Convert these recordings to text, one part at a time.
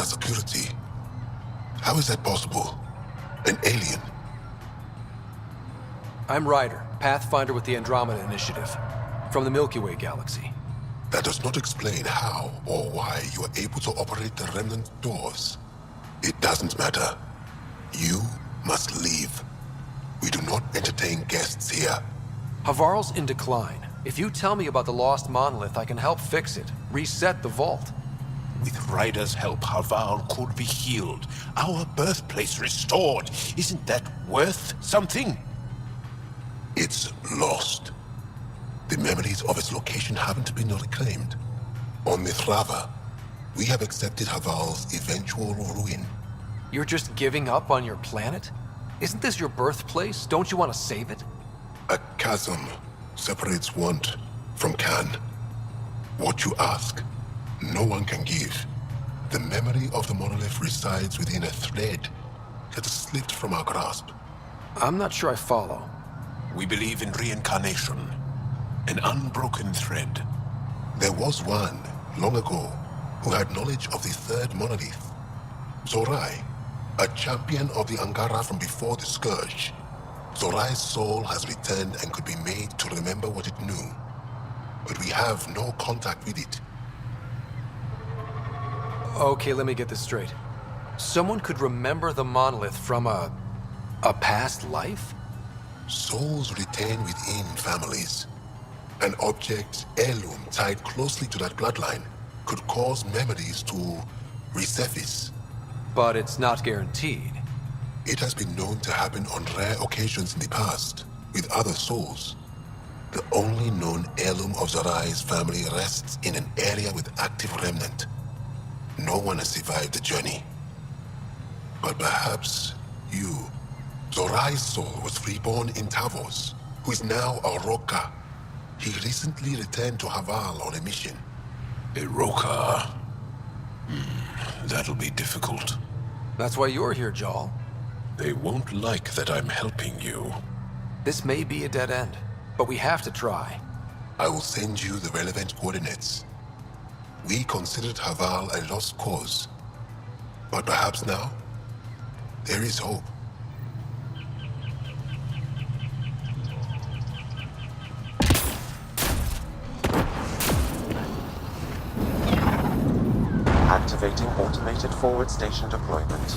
under security. How is that possible? An alien? I'm Ryder, Pathfinder with the Andromeda Initiative, from the Milky Way galaxy. That does not explain how or why you are able to operate the remnant doors. It doesn't matter. You must leave. We do not entertain guests here. Havarl's in decline. If you tell me about the lost monolith, I can help fix it, reset the vault. With Ryder's help, Havarl could be healed. Our birthplace restored. Isn't that worth something? It's lost. The memories of its location haven't been reclaimed. On Mithrava, we have accepted Havarl's eventual ruin. You're just giving up on your planet? Isn't this your birthplace? Don't you want to save it? A chasm separates want from can. What you ask, no one can give. The memory of the monolith resides within a thread that has slipped from our grasp. I'm not sure I follow. We believe in reincarnation. An unbroken thread. There was one, long ago, who had knowledge of the third monolith. Zorai, a champion of the Angara from before the Scourge. Zorai's soul has returned and could be made to remember what it knew. But we have no contact with it. Okay, let me get this straight. Someone could remember the monolith from a past life? Souls retain within families. An object, heirloom, tied closely to that bloodline could cause memories to resurface. But it's not guaranteed. It has been known to happen on rare occasions in the past, with other souls. The only known heirloom of Zorai's family rests in an area with active remnant. No one has survived the journey. But perhaps you. Zorai's soul was reborn in Tavos, who is now a Roka. He recently returned to Havarl on a mission. Iroka. That'll be difficult. That's why you're here, Jal. They won't like that I'm helping you. This may be a dead end, but we have to try. I will send you the relevant coordinates. We considered Havarl a lost cause. But perhaps now, there is hope. Activating automated forward station deployment.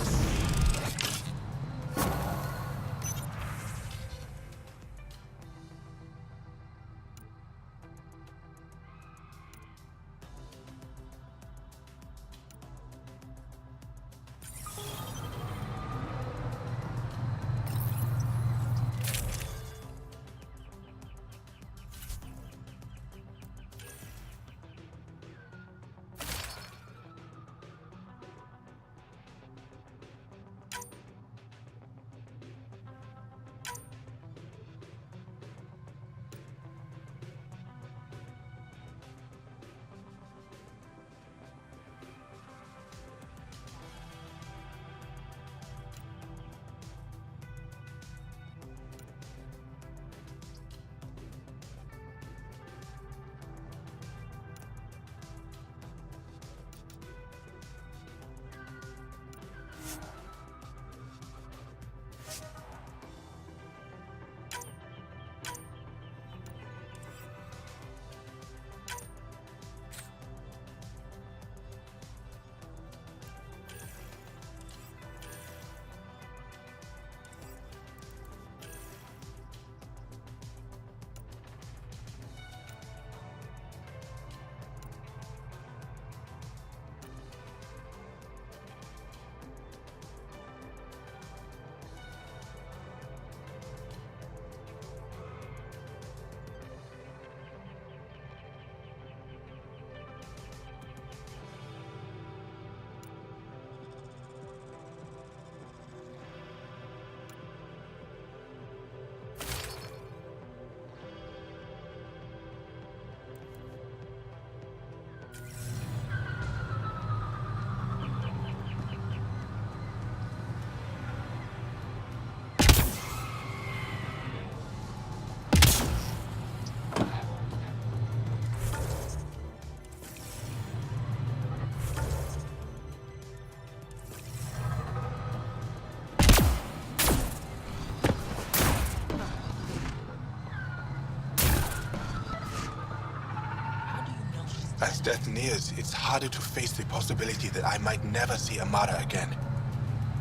As death nears, it's harder to face the possibility that I might never see Amara again.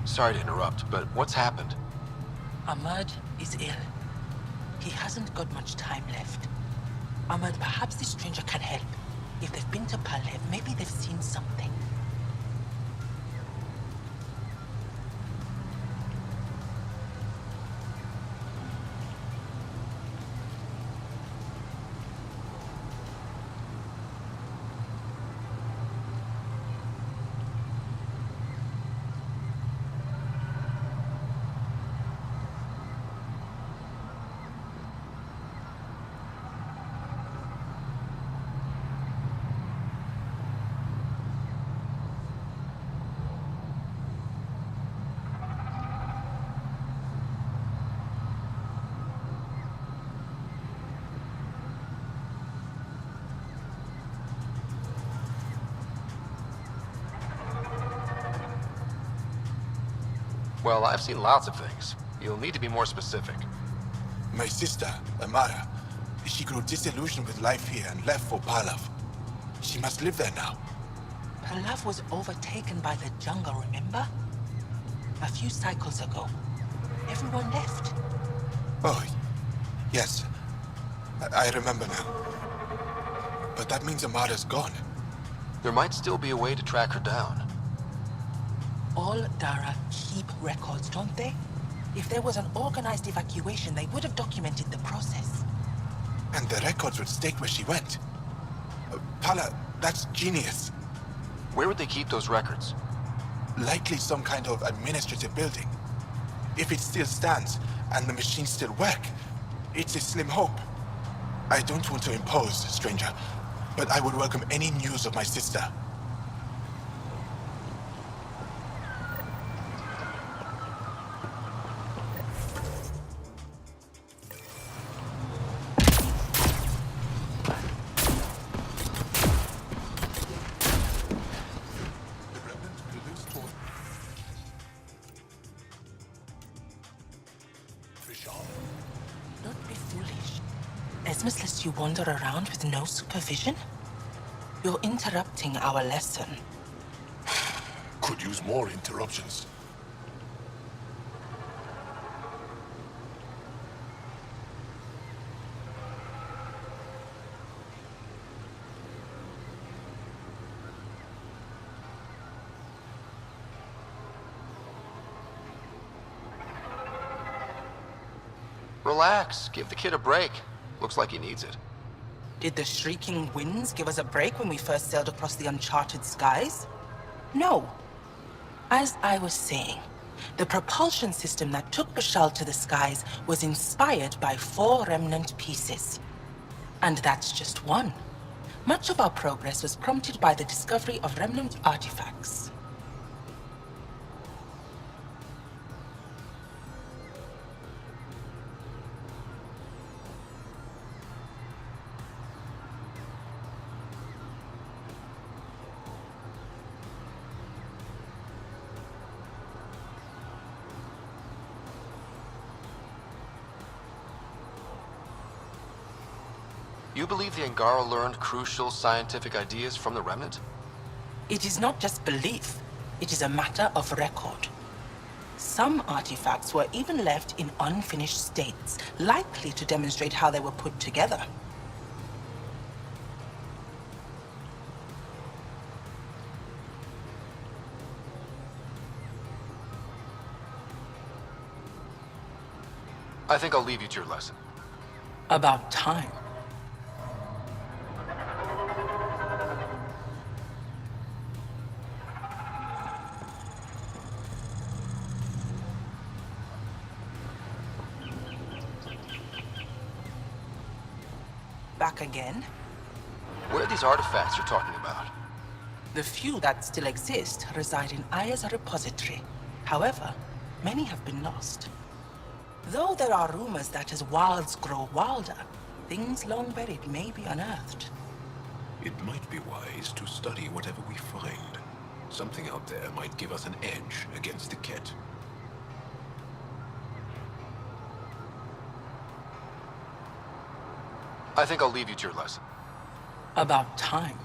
Sorry to interrupt, but what's happened? Ahmad is ill. He hasn't got much time left. Ahmad, perhaps this stranger can help. If they've been to Palev, maybe they've seen something. Well, I've seen lots of things. You'll need to be more specific. My sister, Amara, she grew disillusioned with life here and left for Palav. She must live there now. Palav was overtaken by the jungle, remember? A few cycles ago. Everyone left. Oh, yes. I remember now. But that means Amara's gone. There might still be a way to track her down. All Dara keep records, don't they? If there was an organized evacuation, they would have documented the process. And the records would state where she went. Pala, that's genius. Where would they keep those records? Likely some kind of administrative building. If it still stands, and the machines still work, it's a slim hope. I don't want to impose, stranger, but I would welcome any news of my sister. Don't be foolish. Esmus lets you wander around with no supervision? You're interrupting our lesson. Could use more interruptions. Relax. Give the kid a break. Looks like he needs it. Did the shrieking winds give us a break when we first sailed across the uncharted skies? No. As I was saying, the propulsion system that took Bashal to the skies was inspired by 4 remnant pieces. And that's just one. Much of our progress was prompted by the discovery of remnant artifacts. You believe the Angara learned crucial scientific ideas from the Remnant? It is not just belief, it is a matter of record. Some artifacts were even left in unfinished states, likely to demonstrate how they were put together. I think I'll leave you to your lesson. About time. Back again? Where are these artifacts you're talking about? The few that still exist reside in Aya's repository. However, many have been lost. Though there are rumors that as wilds grow wilder, things long buried may be unearthed. It might be wise to study whatever we find. Something out there might give us an edge against the Ket. I think I'll leave you to your lesson. About time.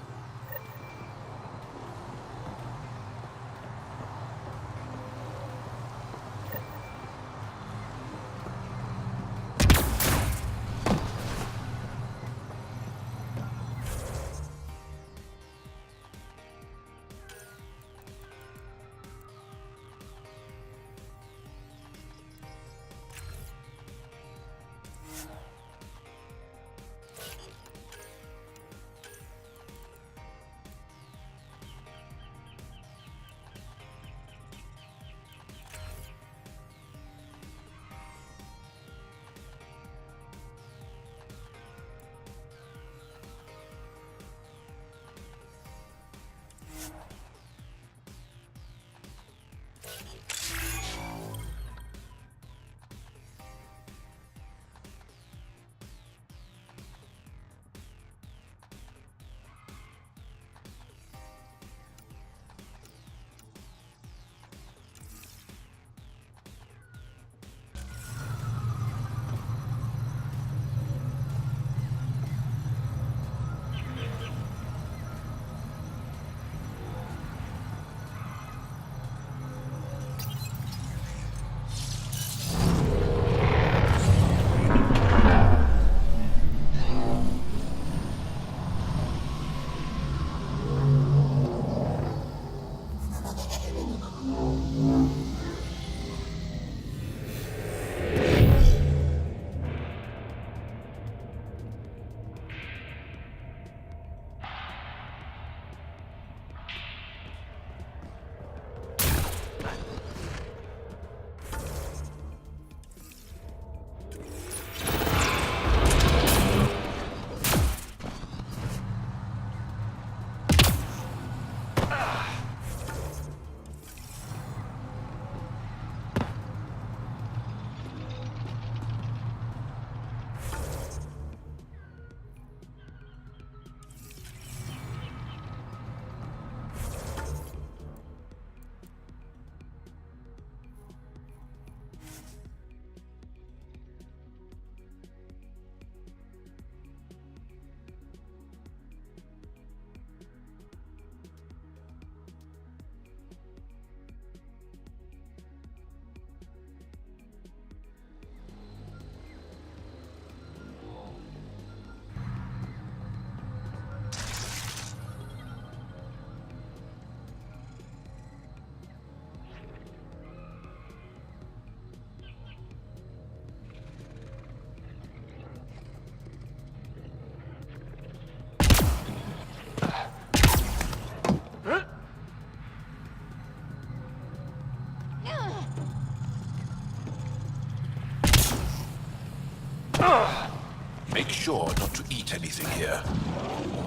Make sure not to eat anything here.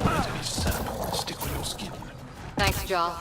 Let any sap stick on your skin. Thanks, Jarl.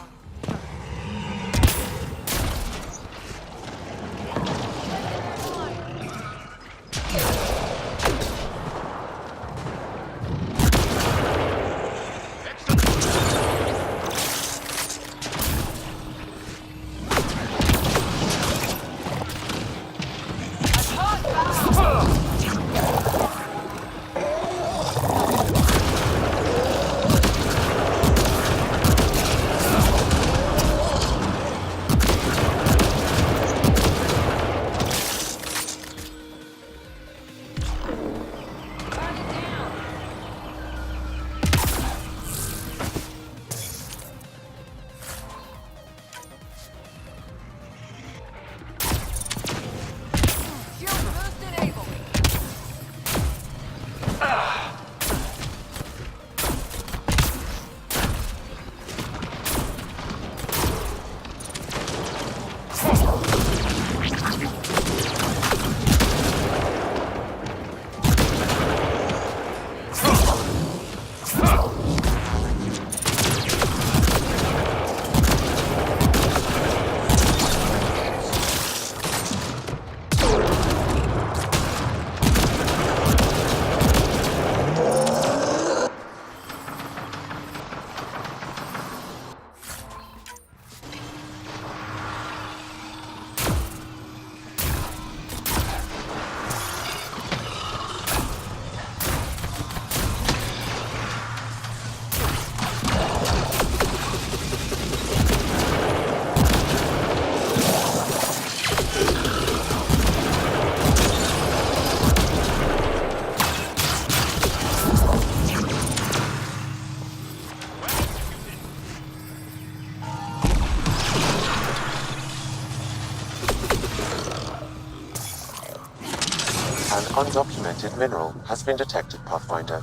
An undocumented mineral has been detected, Pathfinder.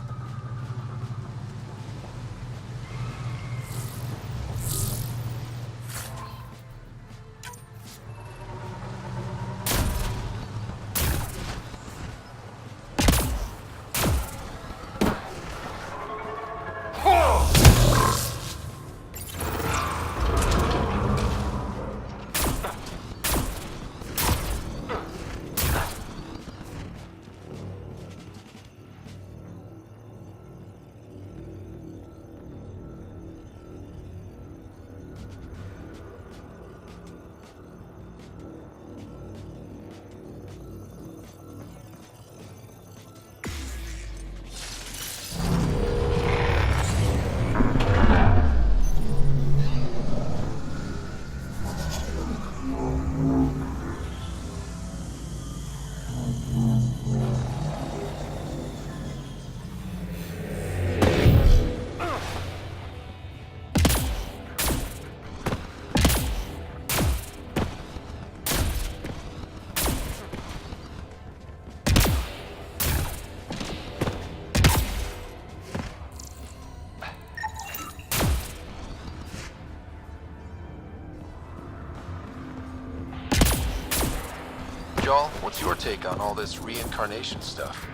Jarl, what's your take on all this reincarnation stuff?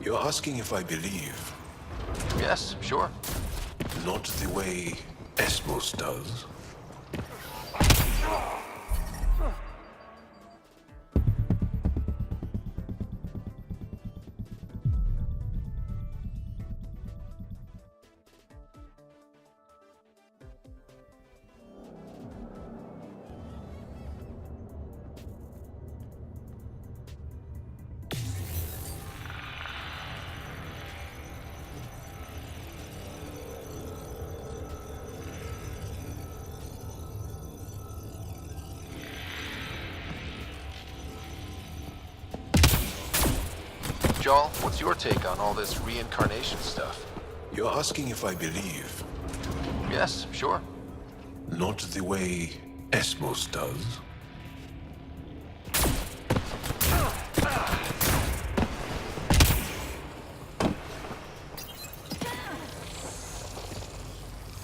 You're asking if I believe, Yes, sure. not the way Esmos does. Jarl, what's your take on all this reincarnation stuff? You're asking if I believe, Yes, sure. not the way Esmos does.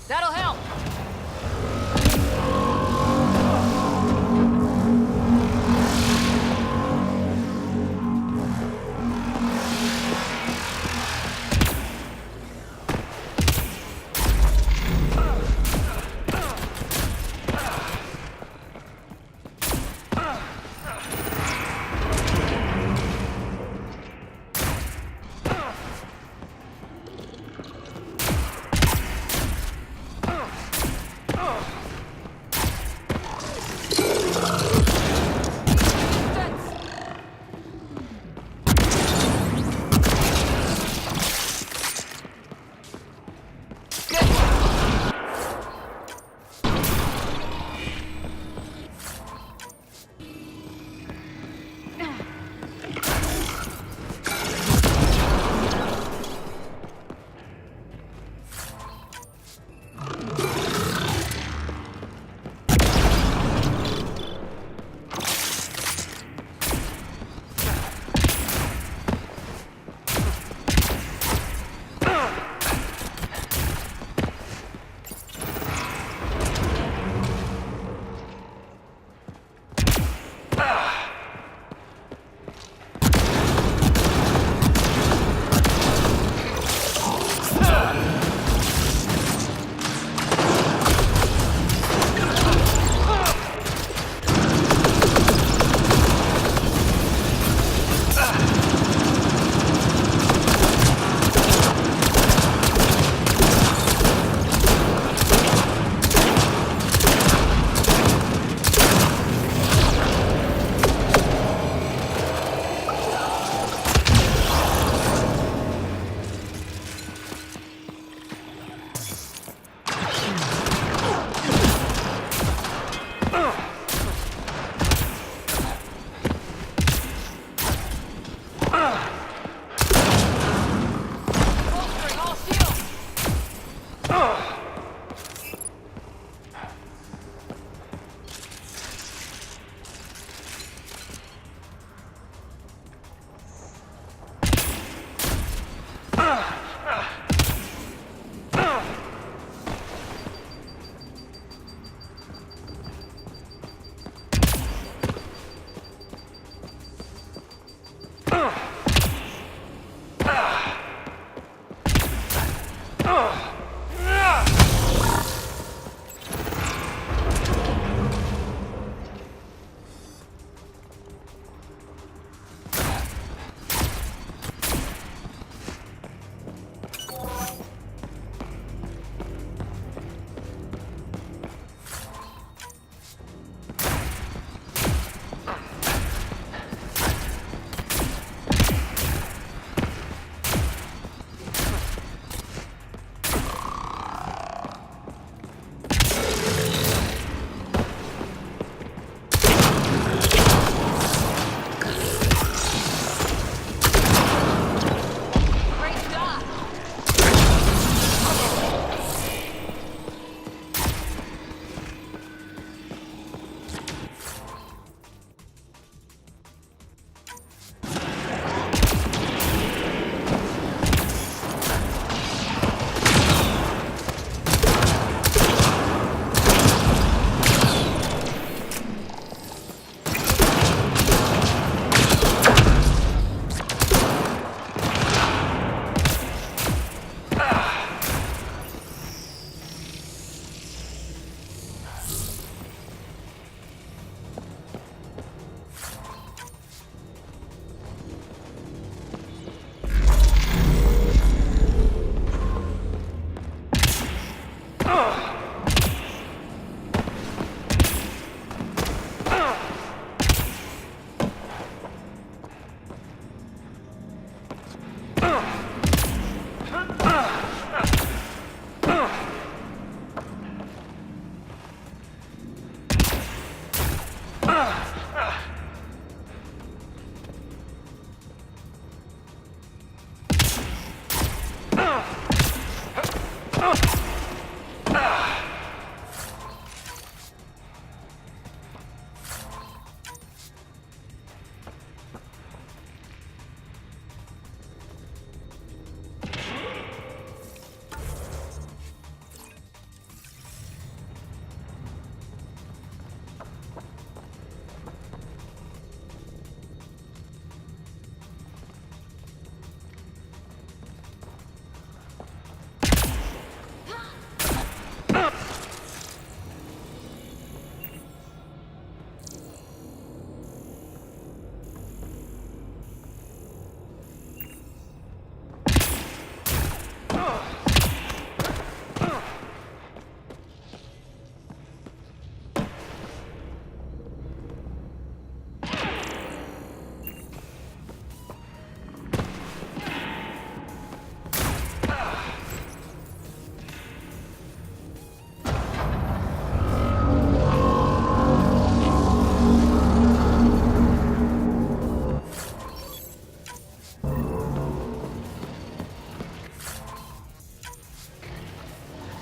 That'll help.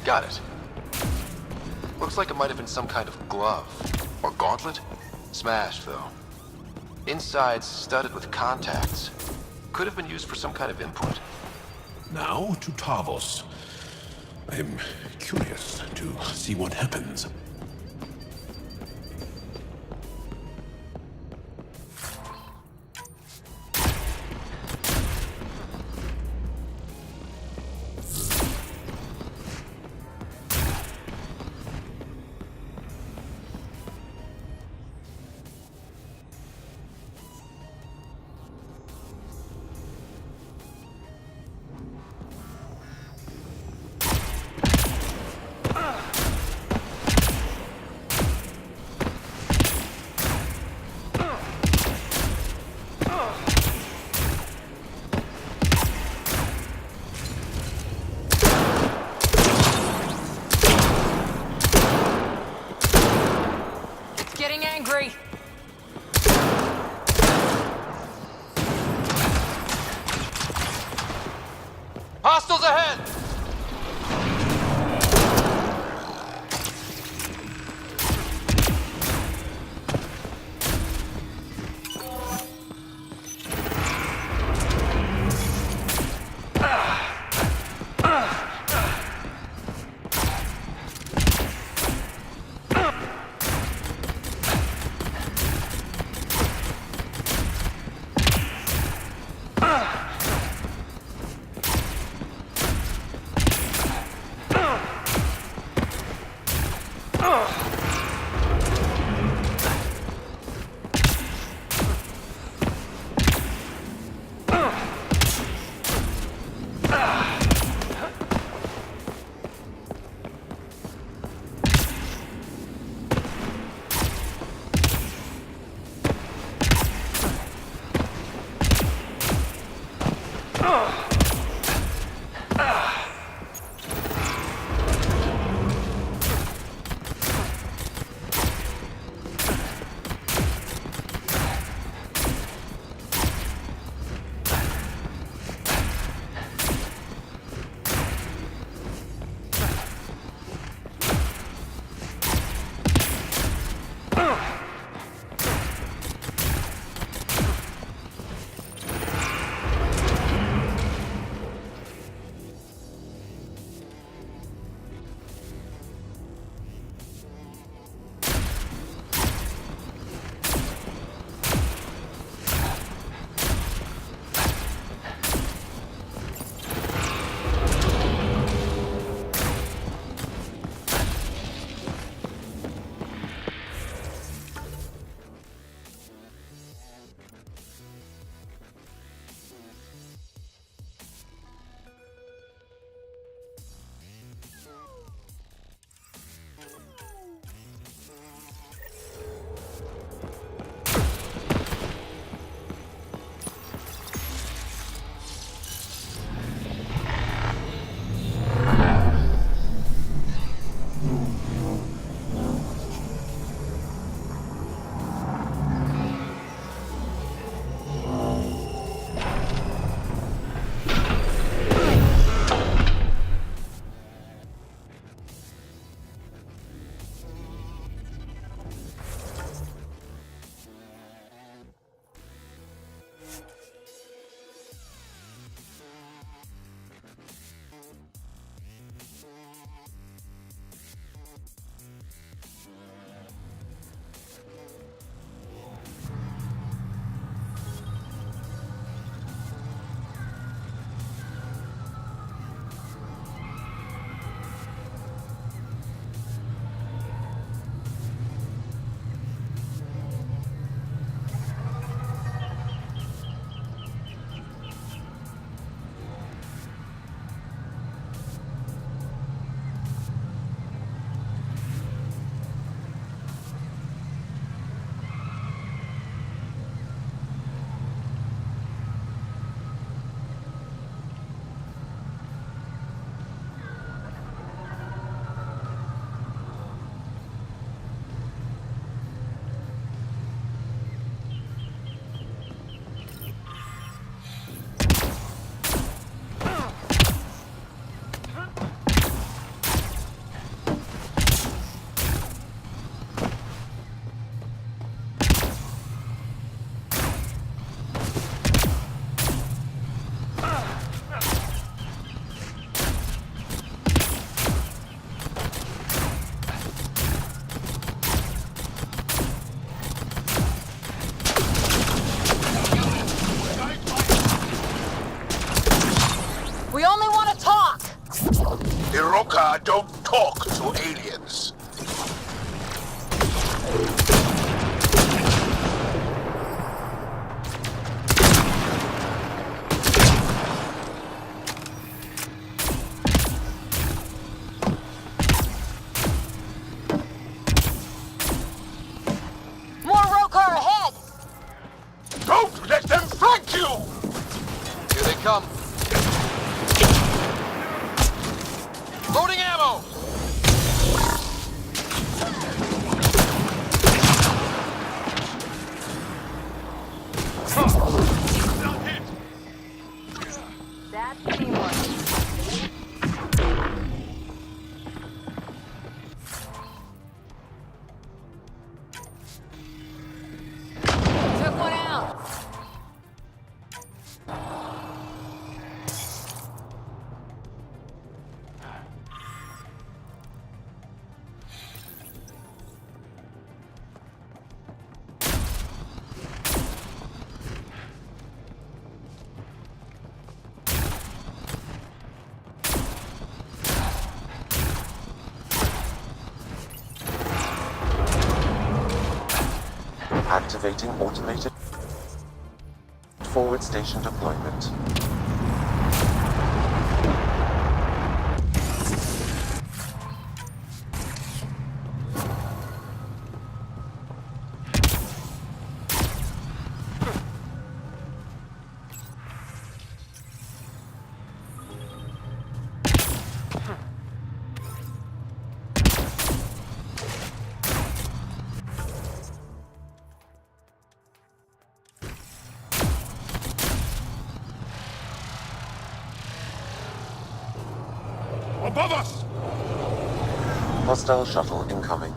Got it. Looks like it might have been some kind of glove. Or gauntlet? Smashed, though. Inside's studded with contacts. Could have been used for some kind of input. Now to Tavos. I'm curious to see what happens. Getting angry. Hostiles ahead! Iroka don't talk to aliens. More Rokar ahead! Don't let them flank you! Here they come. Loading ammo! That's teamwork. Took one out. Activating automated forward station deployment. Above us! Hostile shuttle incoming.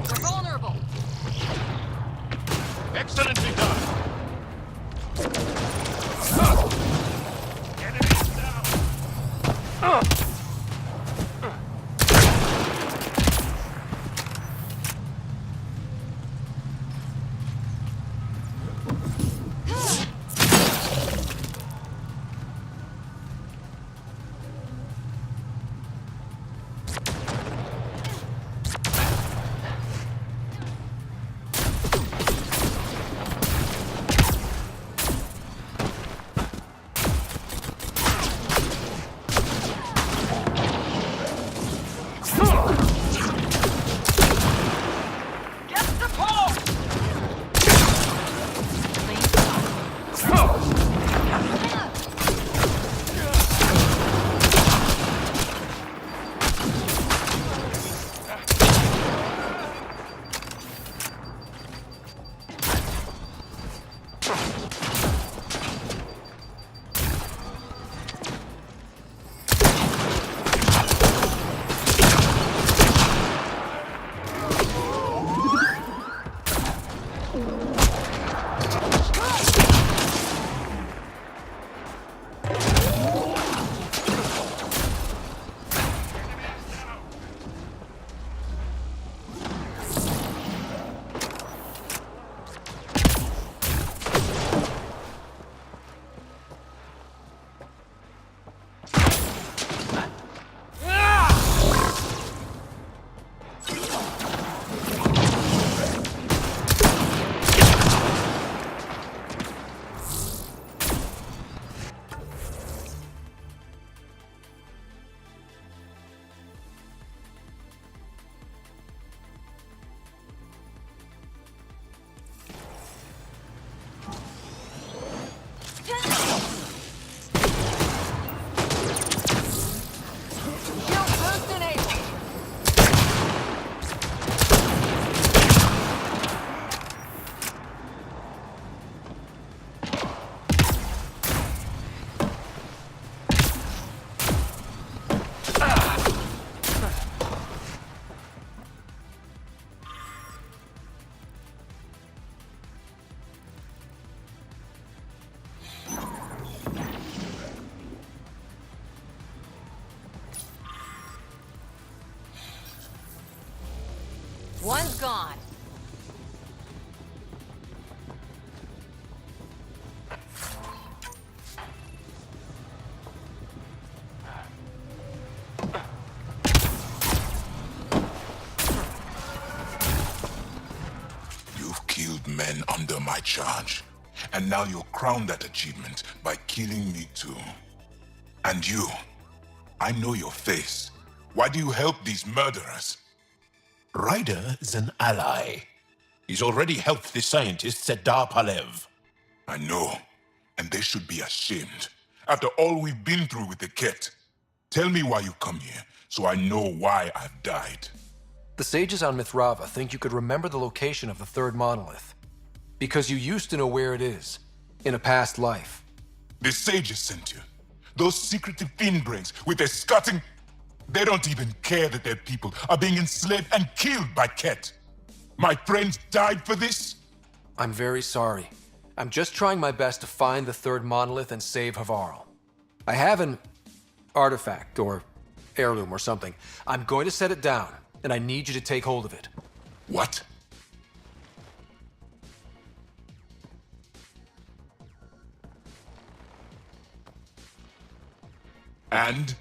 We're vulnerable. Excellently done! One's gone. You've killed men under my charge, and now you'll crown that achievement by killing me too. And you, I know your face. Why do you help these murderers? Ryder is an ally. He's already helped the scientists at Dar Palev. I know, and they should be ashamed. After all we've been through with the Ket. Tell me why you come here, so I know why I've died. The sages on Mithrava think you could remember the location of the third monolith. Because you used to know where it is, in a past life. The sages sent you. Those secretive fiend-brains with their scutting... They don't even care that their people are being enslaved and killed by Ket. My friends died for this? I'm very sorry. I'm just trying my best to find the third monolith and save Havarl. I have an artifact, or heirloom or something. I'm going to set it down, and I need you to take hold of it. What? And?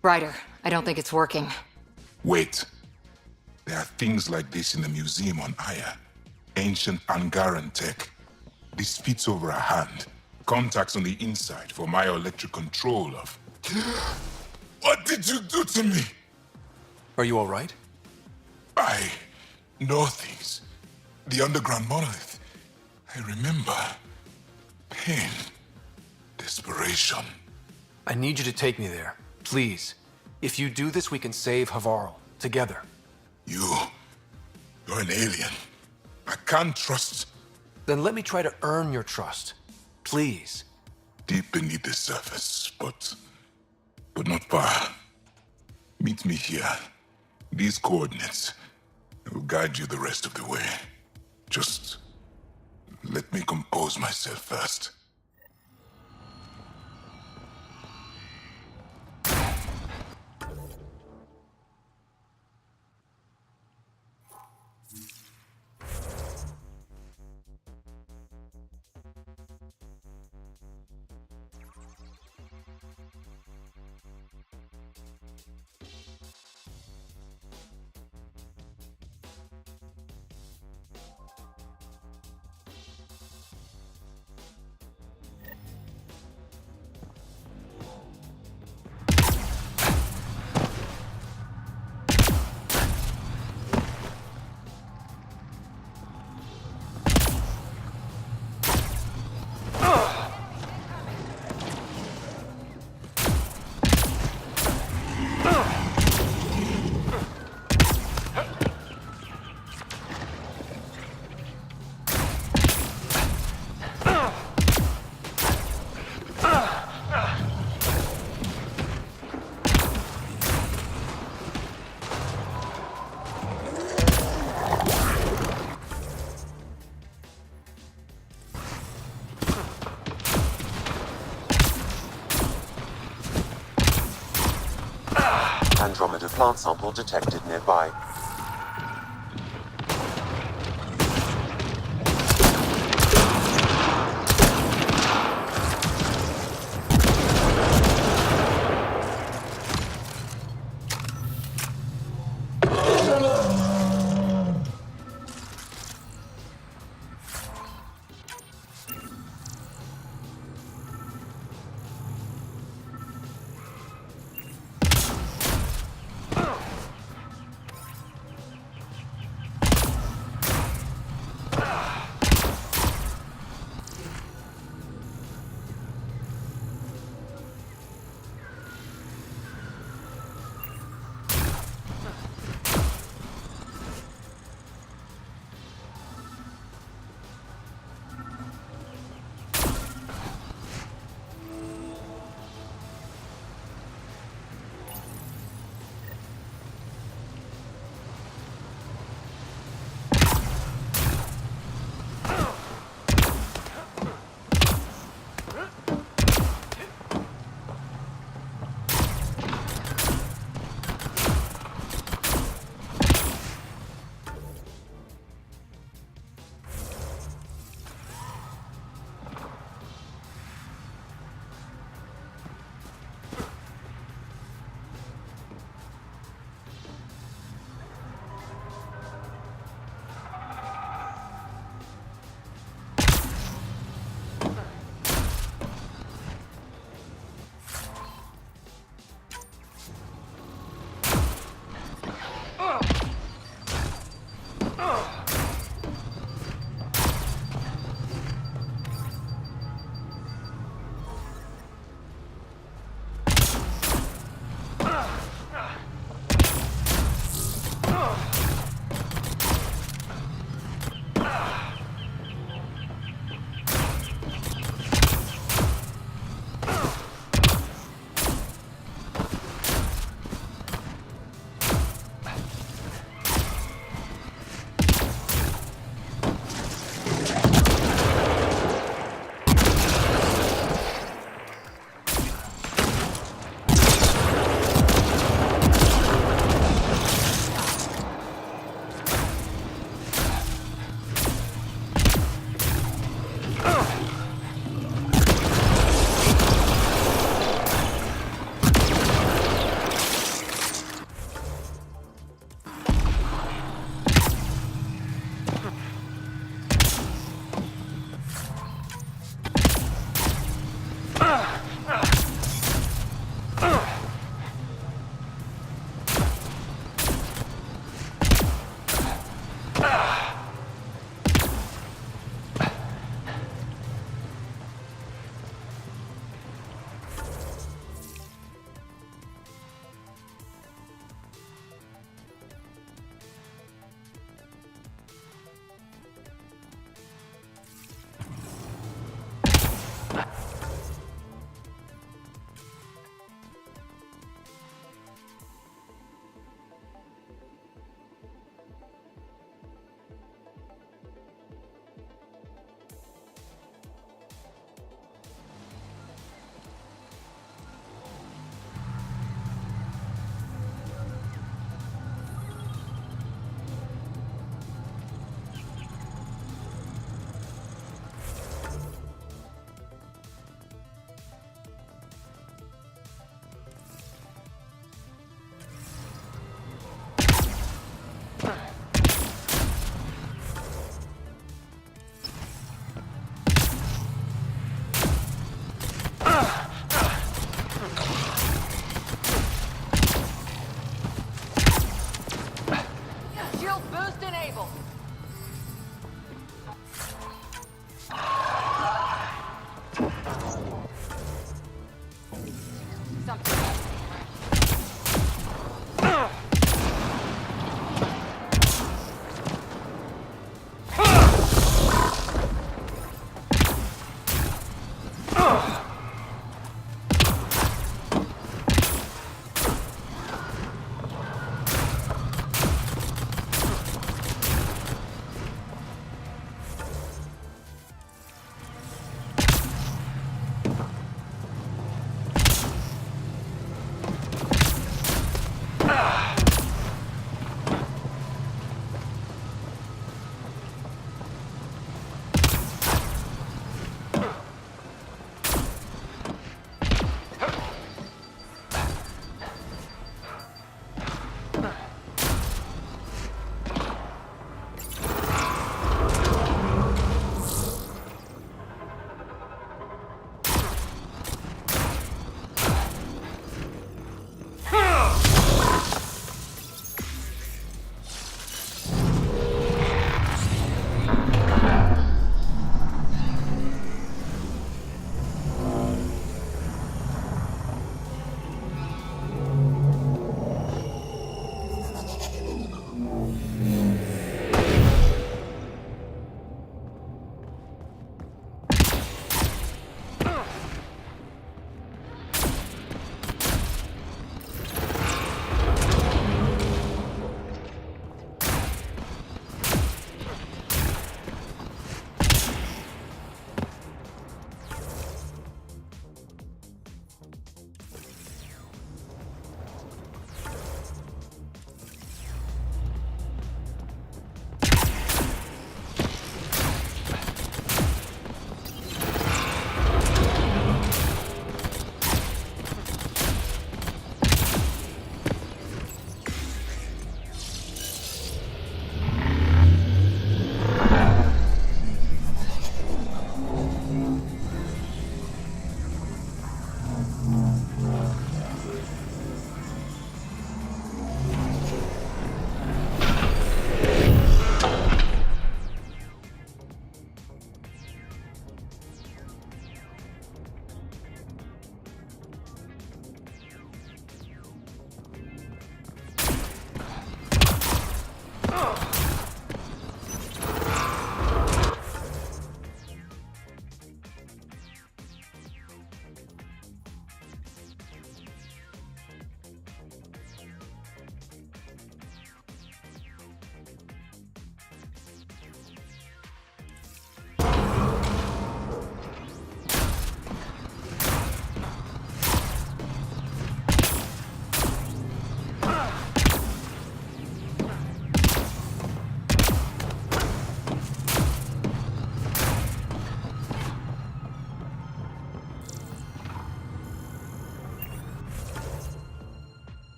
Ryder, I don't think it's working. Wait. There are things like this in the museum on Aya. Ancient Angaran tech. This fits over a hand. Contacts on the inside for myoelectric control of... What did you do to me? Are you all right? I know things. The underground monolith. I remember. Pain. Desperation. I need you to take me there, please. If you do this, we can save Havarl, together. You're an alien. I can't trust... Then let me try to earn your trust. Please. Deep beneath the surface, but not far. Meet me here. These coordinates. I will guide you the rest of the way. Just let me compose myself first. Andromeda plant sample detected nearby.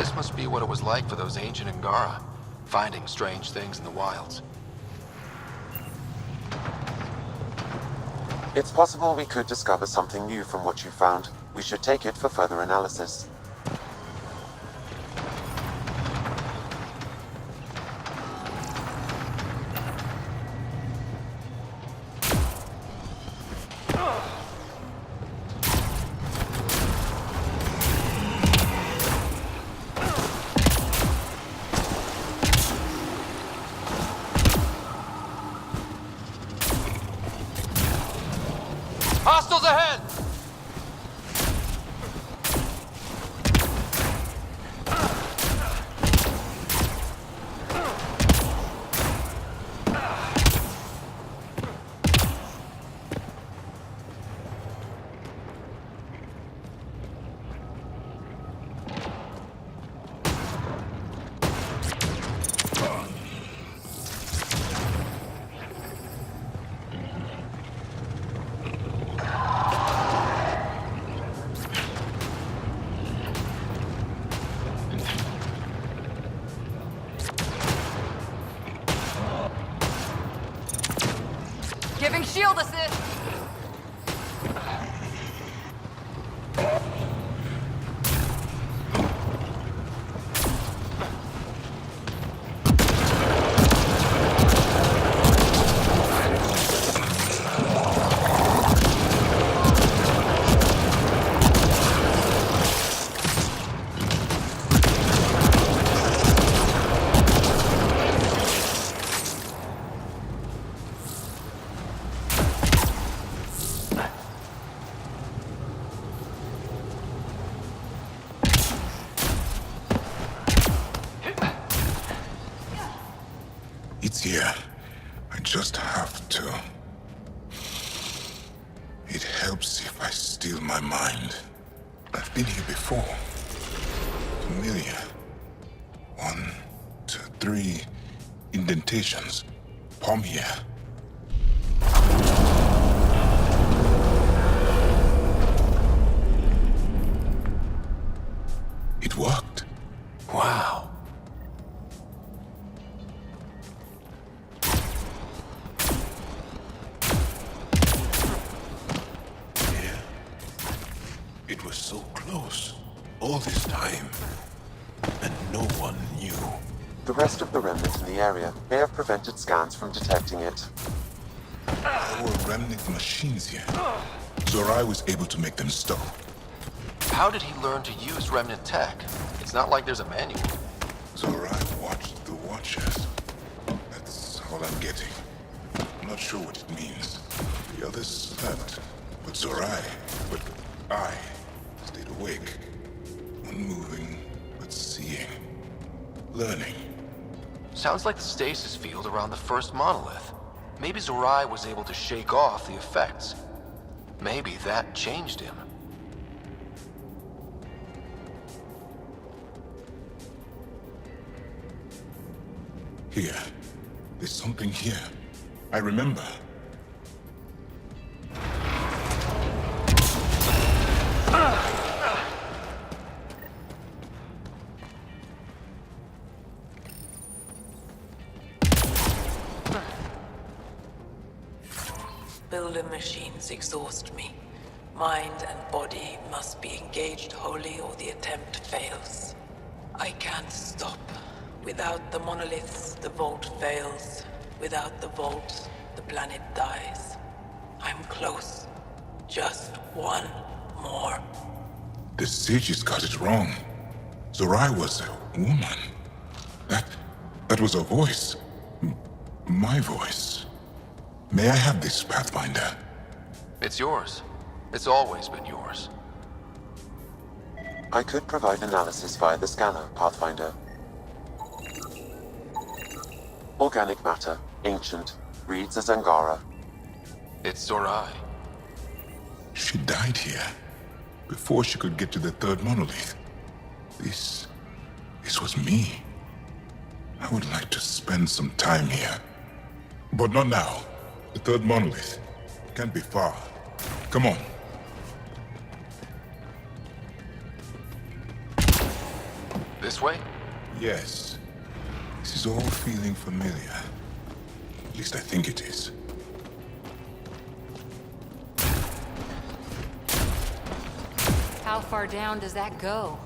This must be what it was like for those ancient Angara, finding strange things in the wilds. It's possible we could discover something new from what you found. We should take it for further analysis. Hostiles ahead! Giving shield assist! It's here. I just have to. It helps if I steal my mind. I've been here before. Familiar. 1, 2, 3 indentations. Palm here. It worked. Wow. Yeah. It was so close. All this time. And no one knew. The rest of the remnant in the area may have prevented scans from detecting it. There were remnant machines here. Zorai was able to make them stop. How did he learn to use remnant tech? It's not like there's a manual. Zorai watched the Watchers. That's all I'm getting. I'm not sure what it means. The others slept. But I stayed awake. Unmoving, but seeing. Learning. Sounds like the stasis field around the first monolith. Maybe Zorai was able to shake off the effects. Maybe that changed him. Here. There's something here. I remember. Builder machines exhaust me. Mind and body must be engaged wholly or the attempt fails. I can't stop. Without the monoliths, the vault fails. Without the vault, the planet dies. I'm close. Just one more. The sages got it wrong. Zorai was a woman. That was a voice. My voice. May I have this, Pathfinder? It's yours. It's always been yours. I could provide analysis via the scanner, Pathfinder. Organic matter, ancient, reads as Angara. It's Zorai. She died here. Before she could get to the third monolith. This was me. I would like to spend some time here. But not now. The third monolith. Can't be far. Come on. This way? Yes. This is all feeling familiar. At least I think it is. How far down does that go?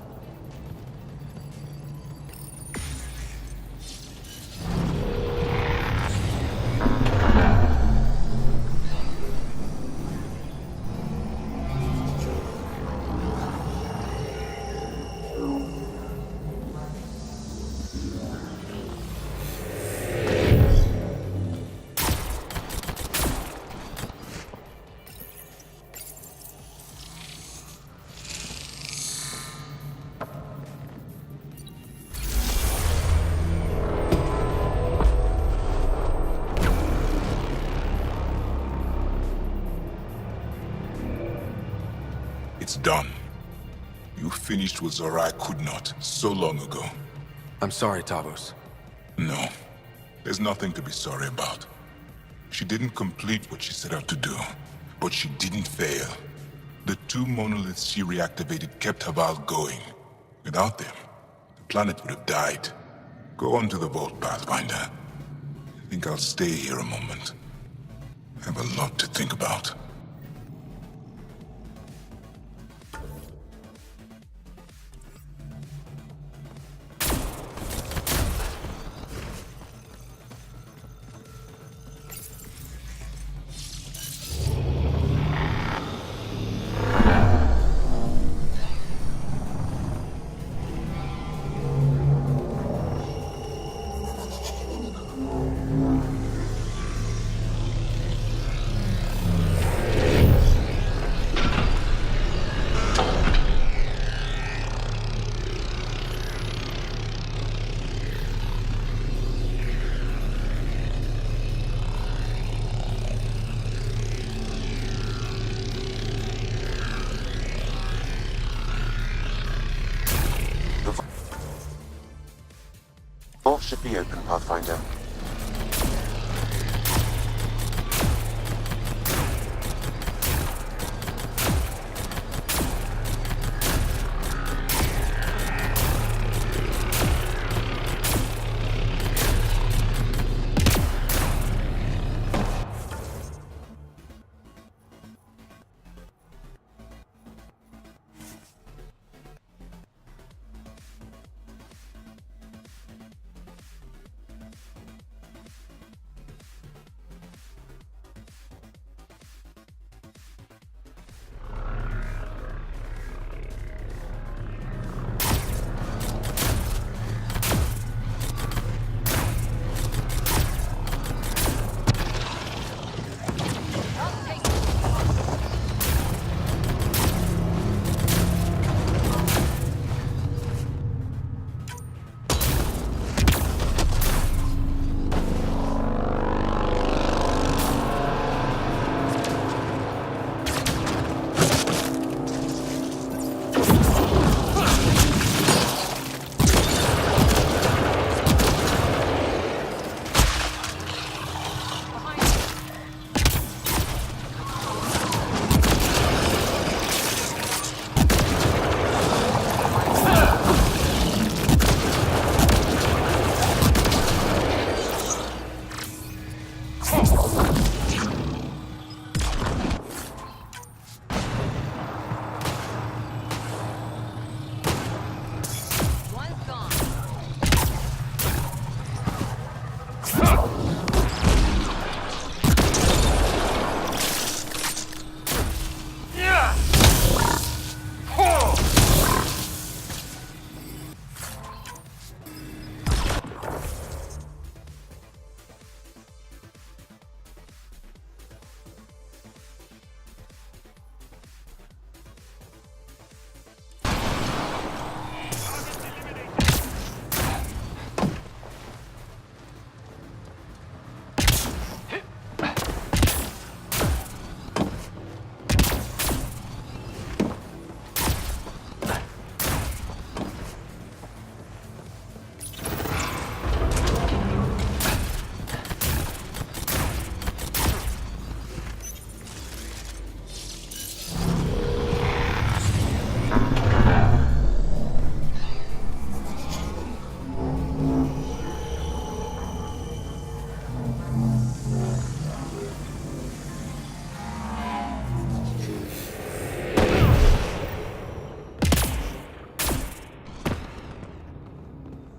It's done. You finished what Zorai could not so long ago. I'm sorry, Tavos. No, there's nothing to be sorry about. She didn't complete what she set out to do, but she didn't fail. The two monoliths she reactivated kept Haval going. Without them, the planet would have died. Go on to the vault, Pathfinder. I think I'll stay here a moment. I have a lot to think about. Vault should be open, Pathfinder.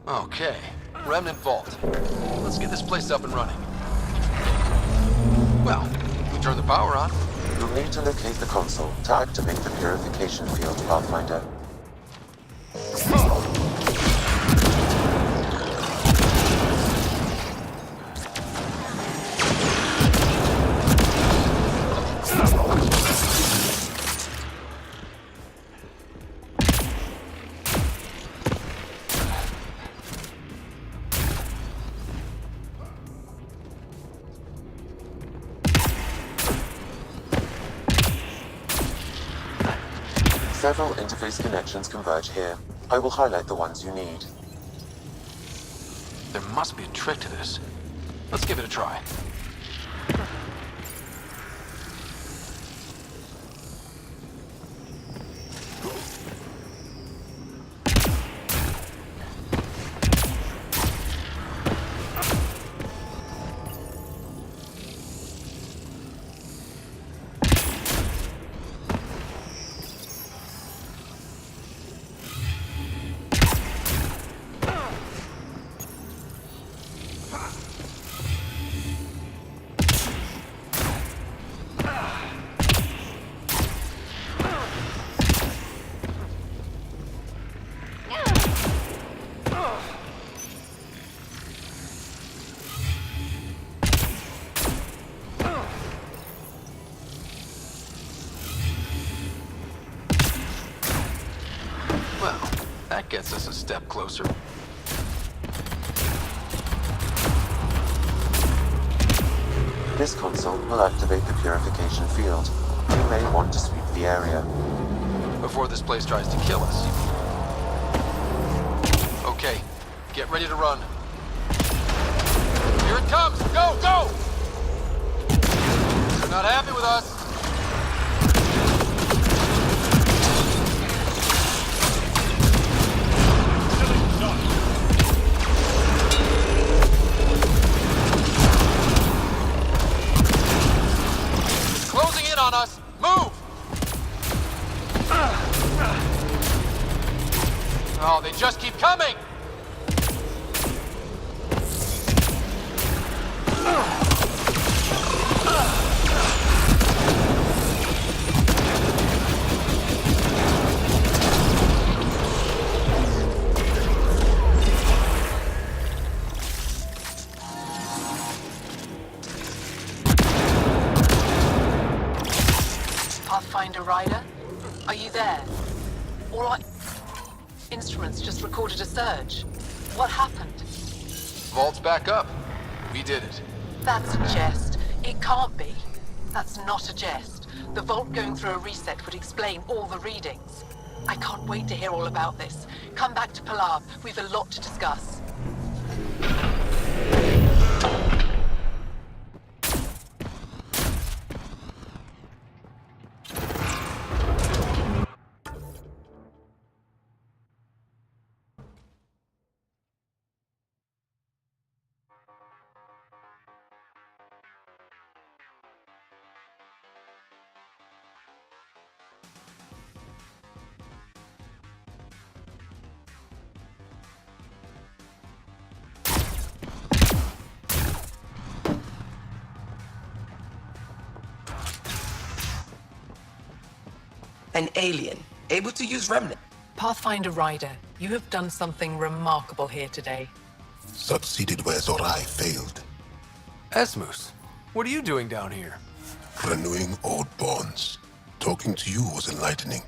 Okay, Remnant Vault. Let's get this place up and running. Well, we turn the power on. You'll need to locate the console to activate the purification field, Pathfinder. Several interface connections converge here. I will highlight the ones you need. There must be a trick to this. Let's give it a try. Well, that gets us a step closer. This console will activate the purification field. You may want to sweep the area. Before this place tries to kill us. Okay, get ready to run. Here it comes! Go, go! They're not happy with us. It's closing in on us. Move! Oh, they just keep coming! Pathfinder Rider? Are you there? All our instruments just recorded a surge. What happened? Vault's back up. We did it. That's a jest. It can't be. That's not a jest. The vault going through a reset would explain all the readings. I can't wait to hear all about this. Come back to Palab. We've a lot to discuss. An alien, able to use remnant. Pathfinder Rider, you have done something remarkable here today. Succeeded where Zorai failed. Esmus, what are you doing down here? Renewing old bonds. Talking to you was enlightening.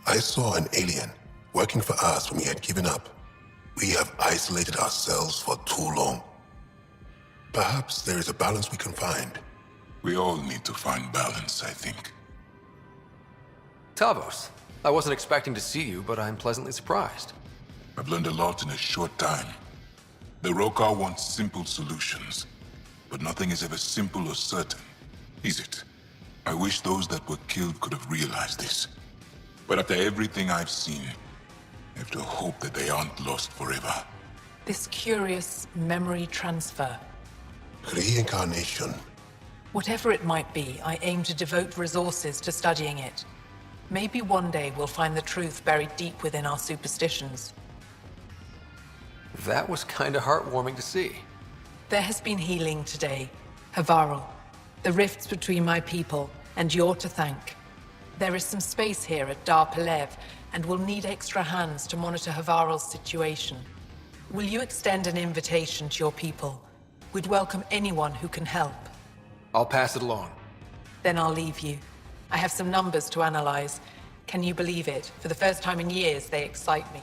I saw an alien working for us when we had given up. We have isolated ourselves for too long. Perhaps there is a balance we can find. We all need to find balance, I think. Tavos, I wasn't expecting to see you, but I'm pleasantly surprised. I've learned a lot in a short time. The Rokar wants simple solutions, but nothing is ever simple or certain, is it? I wish those that were killed could have realized this. But after everything I've seen, I have to hope that they aren't lost forever. This curious memory transfer. Reincarnation. Whatever it might be, I aim to devote resources to studying it. Maybe one day we'll find the truth buried deep within our superstitions. That was kinda heartwarming to see. There has been healing today. Havarl, the rifts between my people, and you're to thank. There is some space here at Dar Pelev, and we'll need extra hands to monitor Havarl's situation. Will you extend an invitation to your people? We'd welcome anyone who can help. I'll pass it along. Then I'll leave you. I have some numbers to analyze. Can you believe it? For the first time in years, they excite me.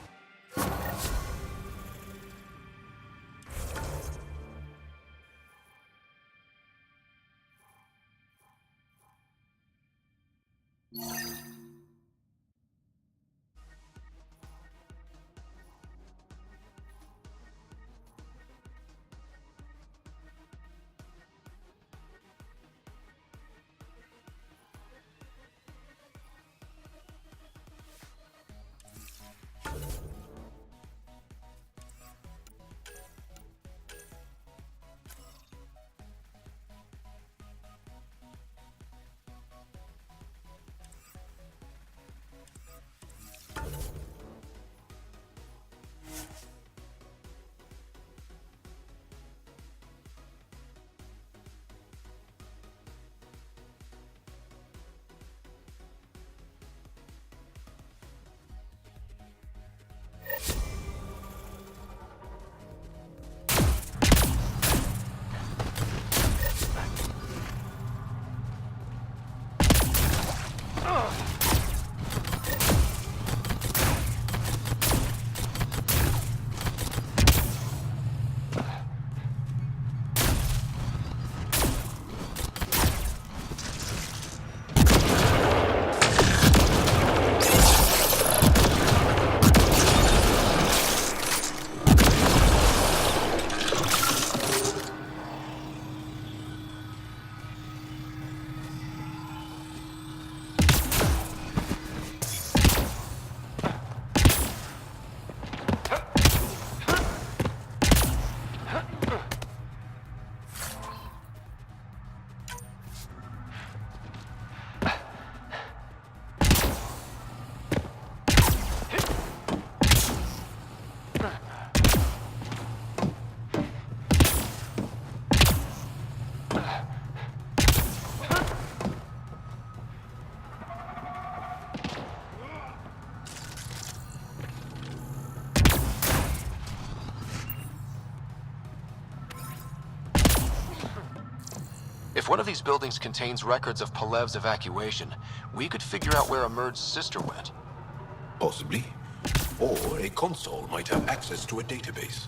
If one of these buildings contains records of Palev's evacuation, we could figure out where Emerge's sister went. Possibly. Or a console might have access to a database.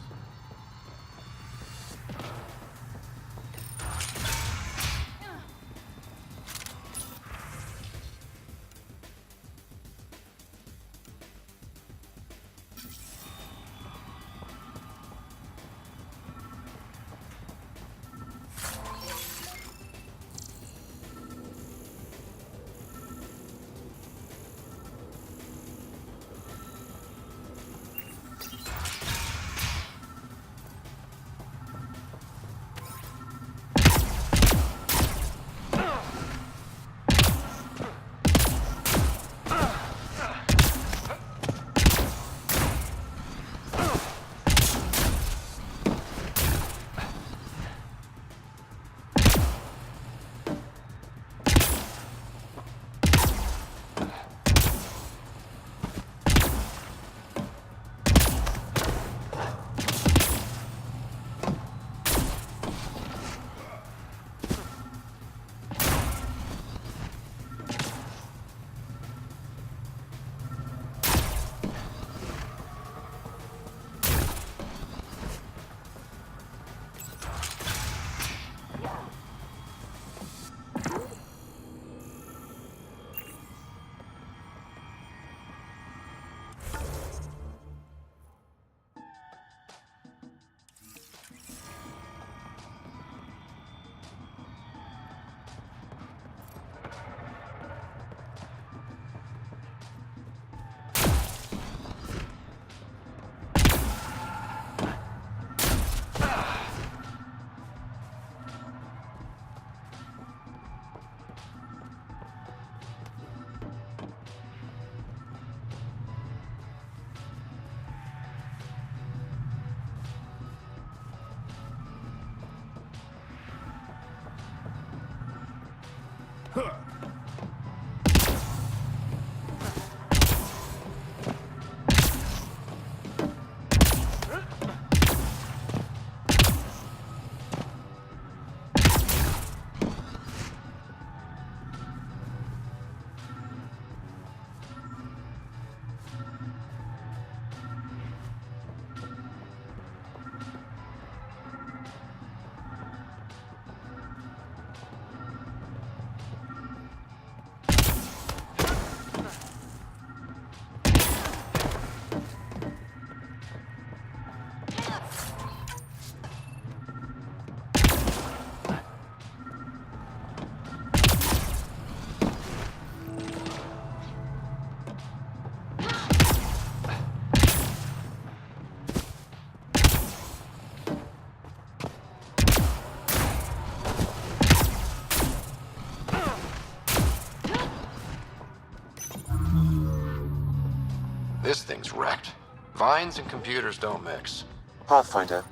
This thing's wrecked. Vines and computers don't mix. Pathfinder.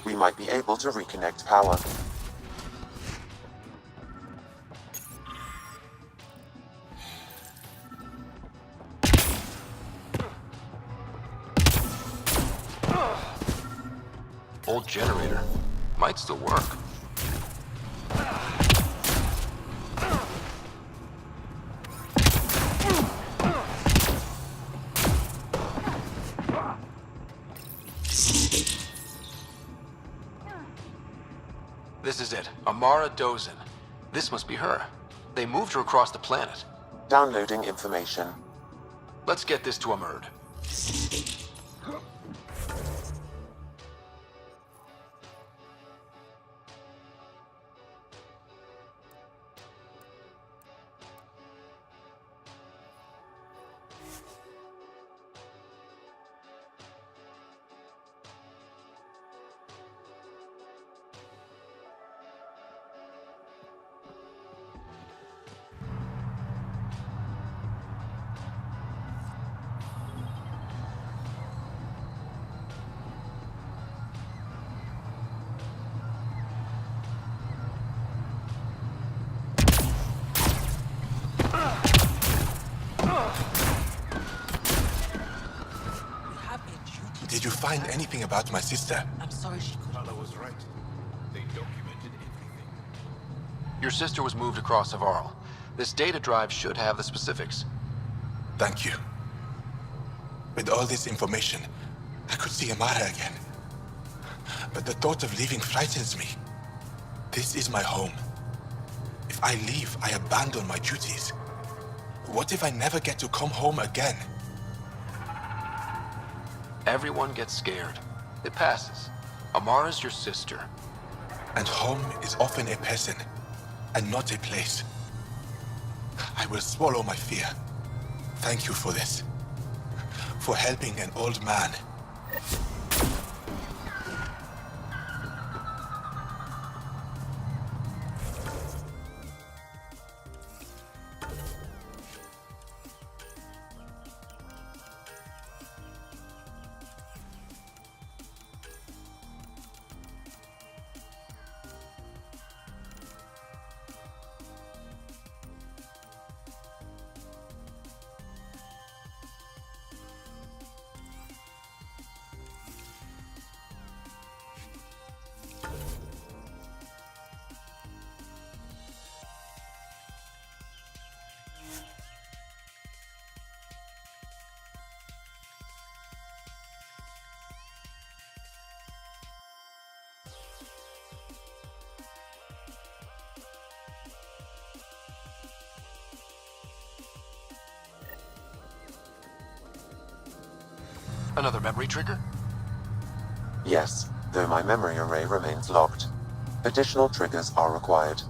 We might be able to reconnect power. Old generator. Might still work. Amara Dozin. This must be her. They moved her across the planet. Downloading information. Let's get this to Amurd. Did you find anything about my sister? I'm sorry she couldn't. Father was right. They documented everything. Your sister was moved across Havarl. This data drive should have the specifics. Thank you. With all this information, I could see Amara again. But the thought of leaving frightens me. This is my home. If I leave, I abandon my duties. What if I never get to come home again? Everyone gets scared. It passes. Amara's your sister. And home is often a person, and not a place. I will swallow my fear. Thank you for this. For helping an old man. Another memory trigger? Yes, though my memory array remains locked. Additional triggers are required.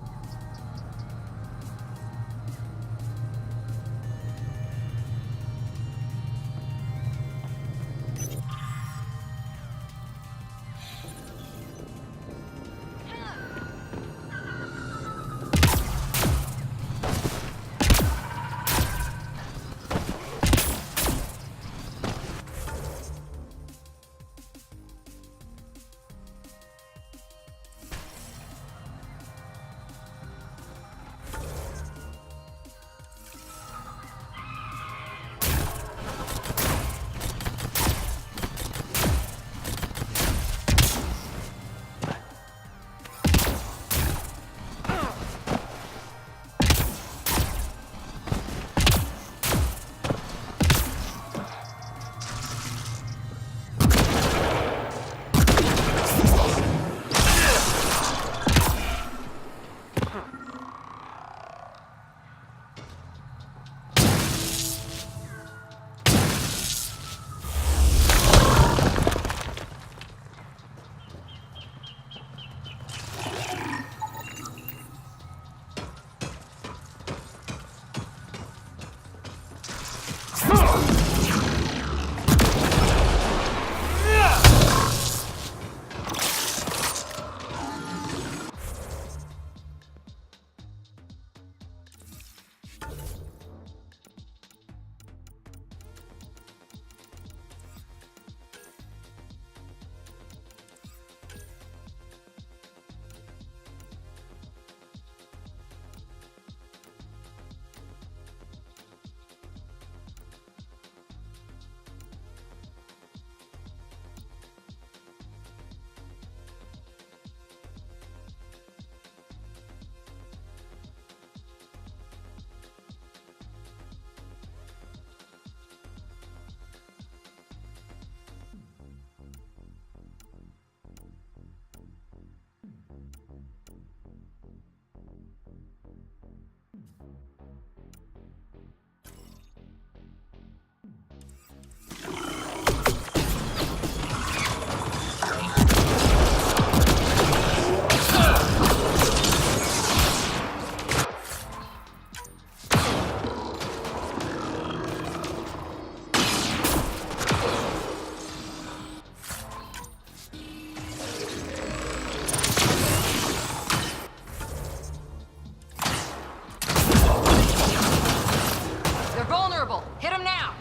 They're vulnerable. Hit them now.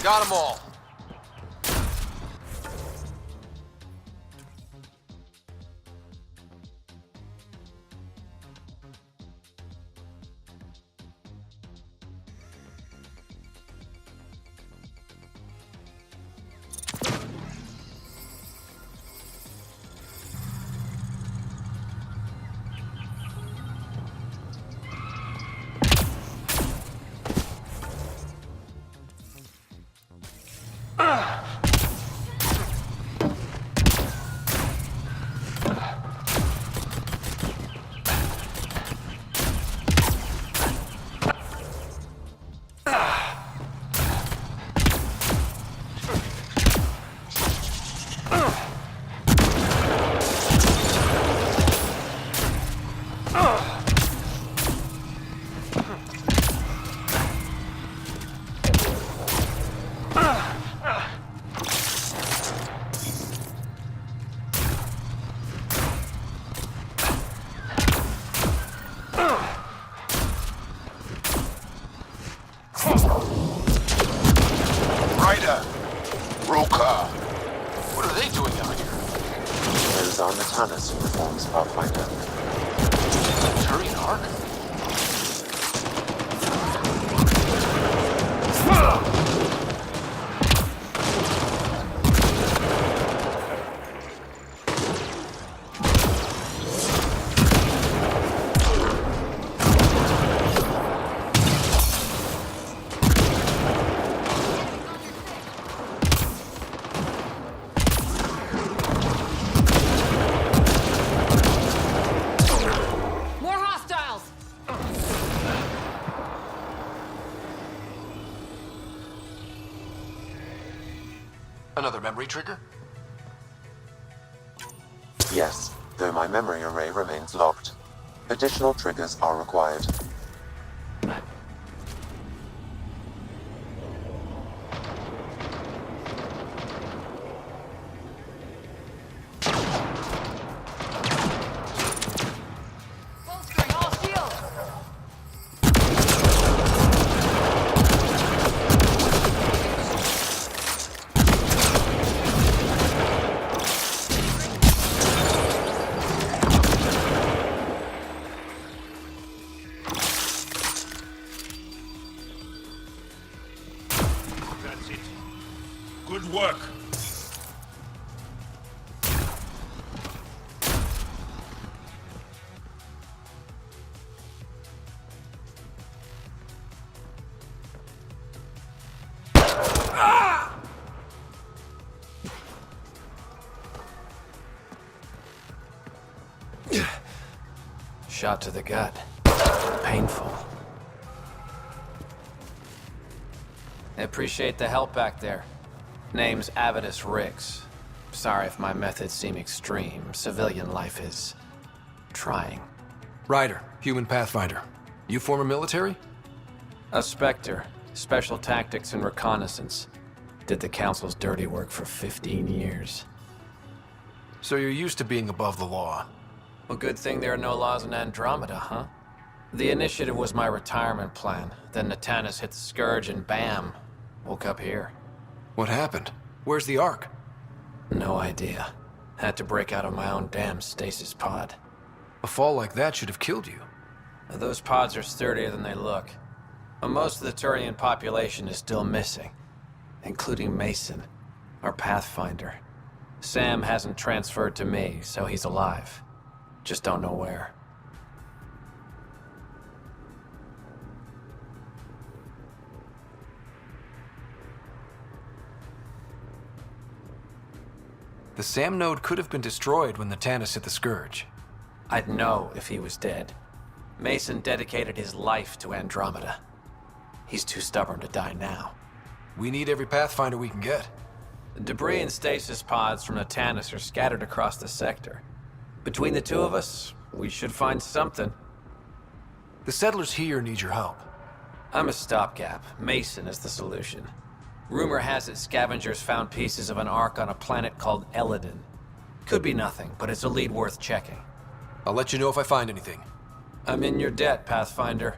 Got them all. What are they doing out here? Those are Natana's uniforms, Pathfinder. Turian Ark? Another memory trigger? Yes, though my memory array remains locked. Additional triggers are required. That's it. Good work. Shot to the gut. Painful. I appreciate the help back there. Name's Avidus Rix. Sorry if my methods seem extreme. Civilian life is trying. Ryder, human pathfinder. You former military? A Spectre. Special tactics and reconnaissance. Did the Council's dirty work for 15 years. So you're used to being above the law. Well, good thing there are no laws in Andromeda, huh? The initiative was my retirement plan. Then Natana's hit the Scourge and bam, woke up here. What happened? Where's the Ark? No idea. Had to break out of my own damn stasis pod. A fall like that should have killed you. Those pods are sturdier than they look. Most of the Turian population is still missing, including Mason, our Pathfinder. Sam hasn't transferred to me, so he's alive. Just don't know where. The SAM node could have been destroyed when the Tannis hit the Scourge. I'd know if he was dead. Mason dedicated his life to Andromeda. He's too stubborn to die now. We need every Pathfinder we can get. Debris and stasis pods from the Tannis are scattered across the sector. Between the two of us, we should find something. The settlers here need your help. I'm a stopgap. Mason is the solution. Rumor has it scavengers found pieces of an Ark on a planet called Eladin. Could be nothing, but it's a lead worth checking. I'll let you know if I find anything. I'm in your debt, Pathfinder.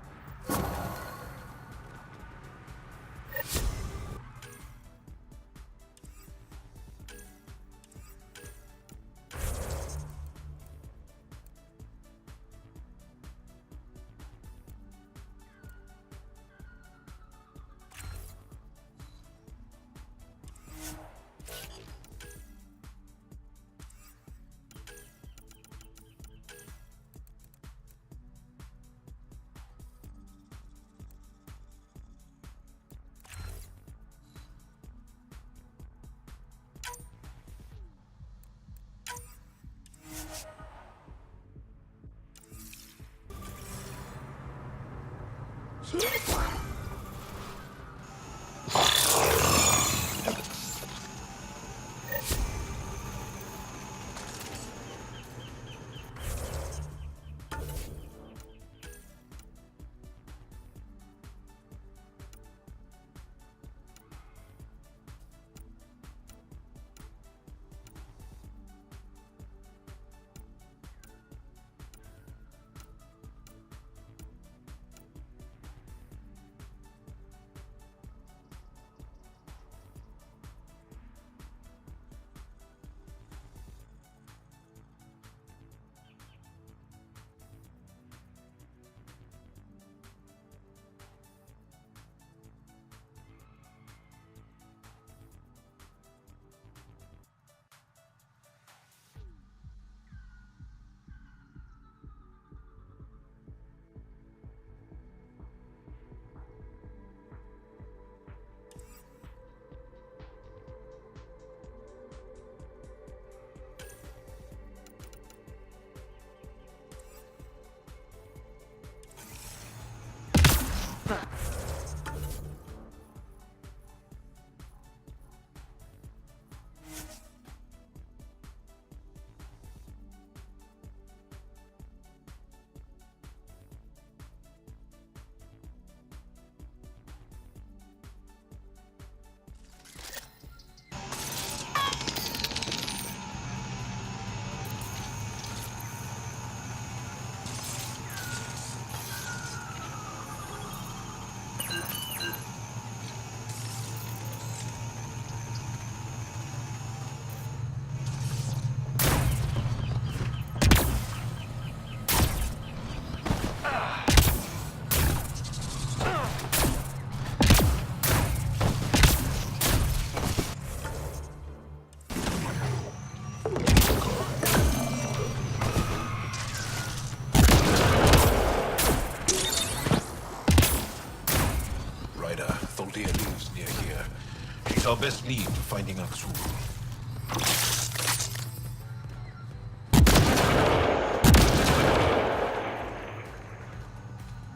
Our best lead to finding Aksul.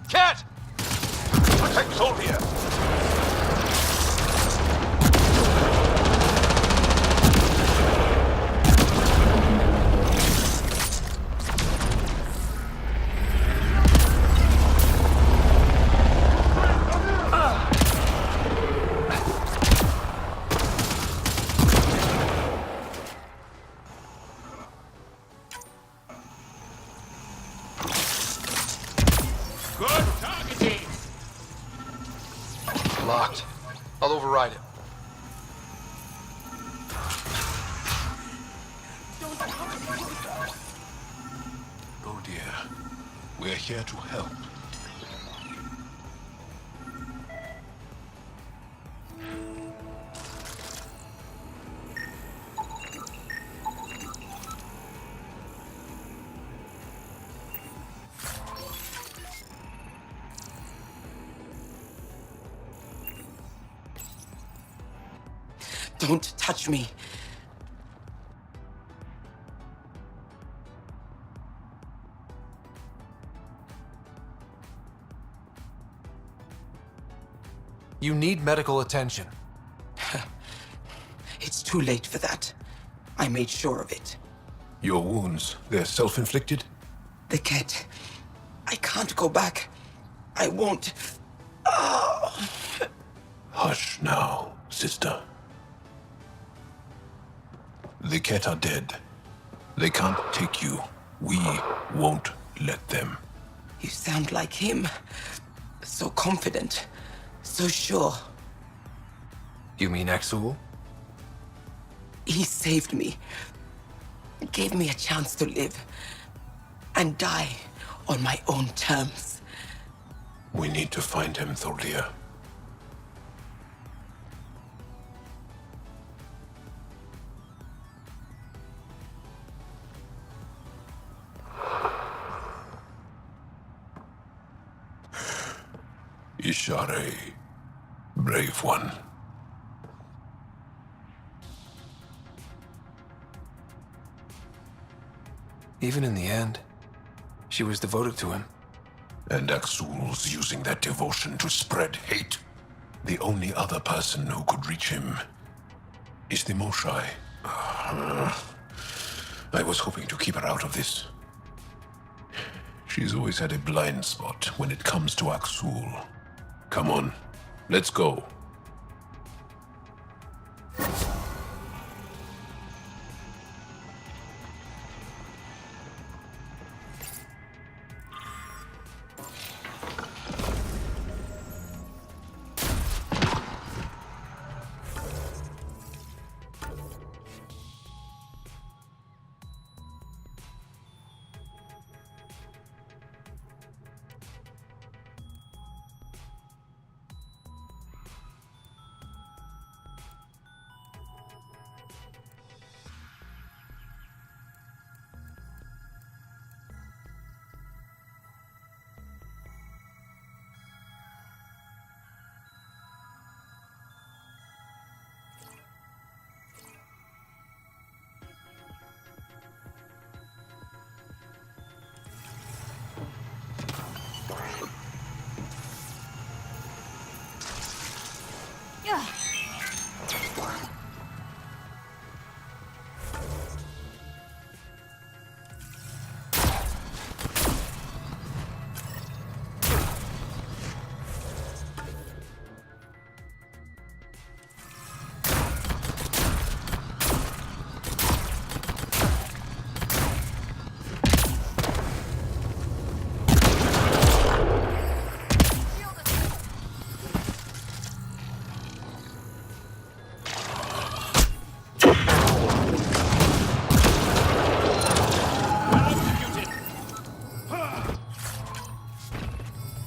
Cat! Protect Soldier! Locked. I'll override it. Oh dear. We're here to help. Don't touch me. You need medical attention. It's too late for that. I made sure of it. Your wounds, they're self-inflicted? The cat. I can't go back. I won't. Oh. Hush now, sister. The Ket are dead. They can't take you. We won't let them. You sound like him. So confident. So sure. You mean Exul? He saved me. Gave me a chance to live. And die on my own terms. We need to find him, Thorlia. Ishare, brave one. Even in the end, she was devoted to him. And Axul's using that devotion to spread hate. The only other person who could reach him is the Moshai. I was hoping to keep her out of this. She's always had a blind spot when it comes to Axul. Come on, let's go.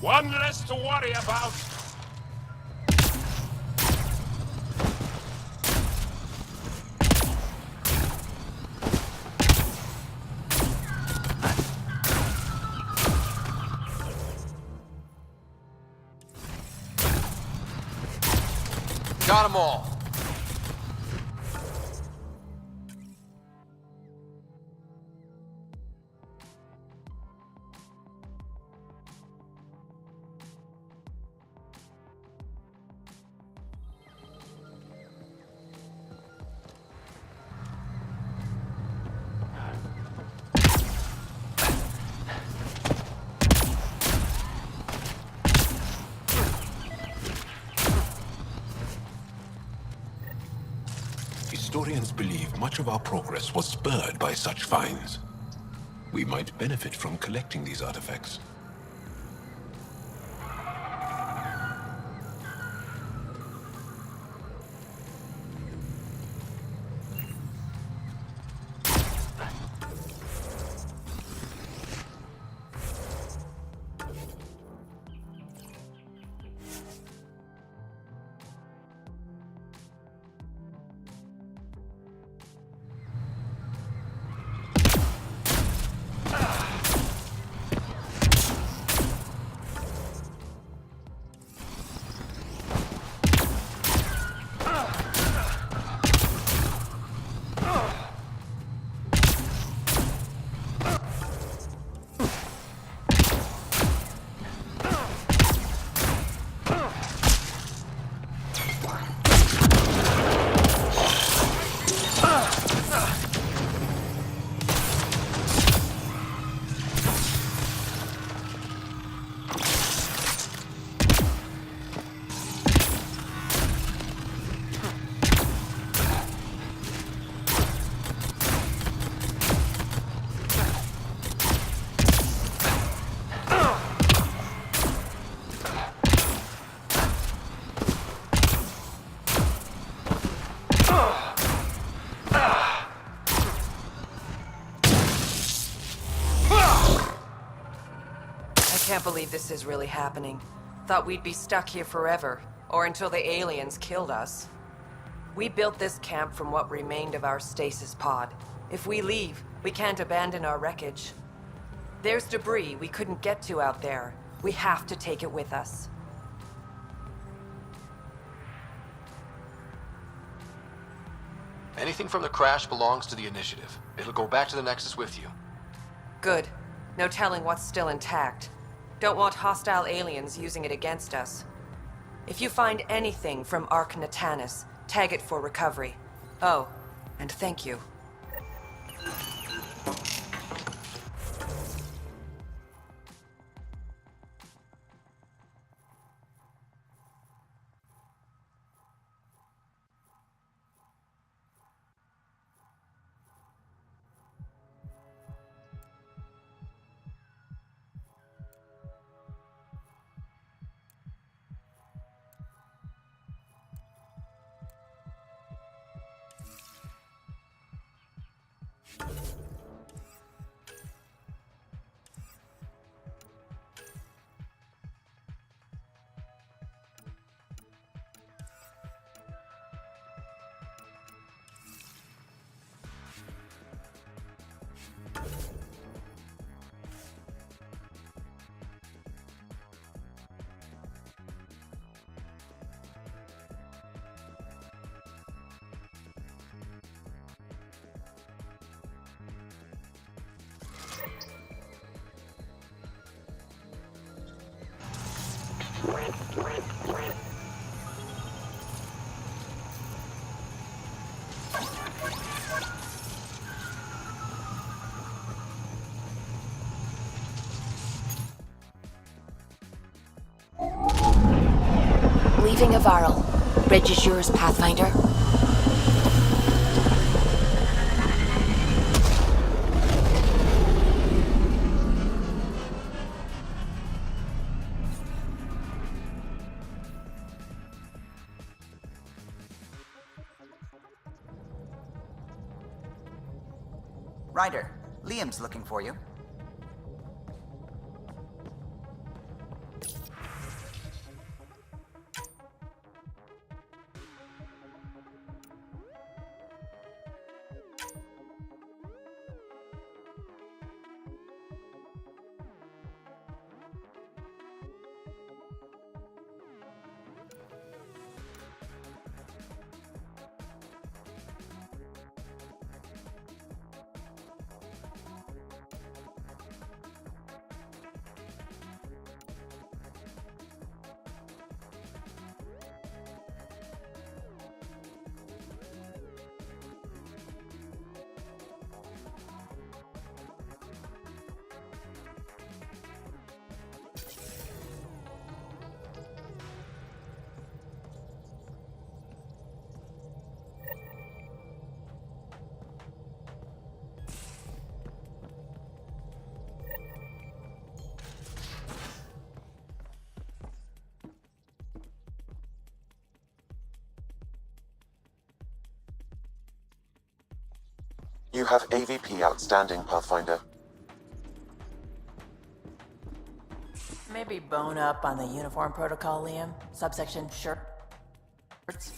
One less to worry about. Got them all. Historians believe much of our progress was spurred by such finds. We might benefit from collecting these artifacts. Can't believe this is really happening. Thought we'd be stuck here forever, or until the aliens killed us. We built this camp from what remained of our stasis pod. If we leave, we can't abandon our wreckage. There's debris we couldn't get to out there. We have to take it with us. Anything from the crash belongs to the Initiative. It'll go back to the Nexus with you. Good. No telling what's still intact. Don't want hostile aliens using it against us. If you find anything from Ark Natanus, tag it for recovery. Oh, and thank you. Leaving a Varl. Reg is yours, Pathfinder. Ryder, Liam's looking for you. You have AVP outstanding, Pathfinder. Maybe bone up on the uniform protocol, Liam. Subsection shirts.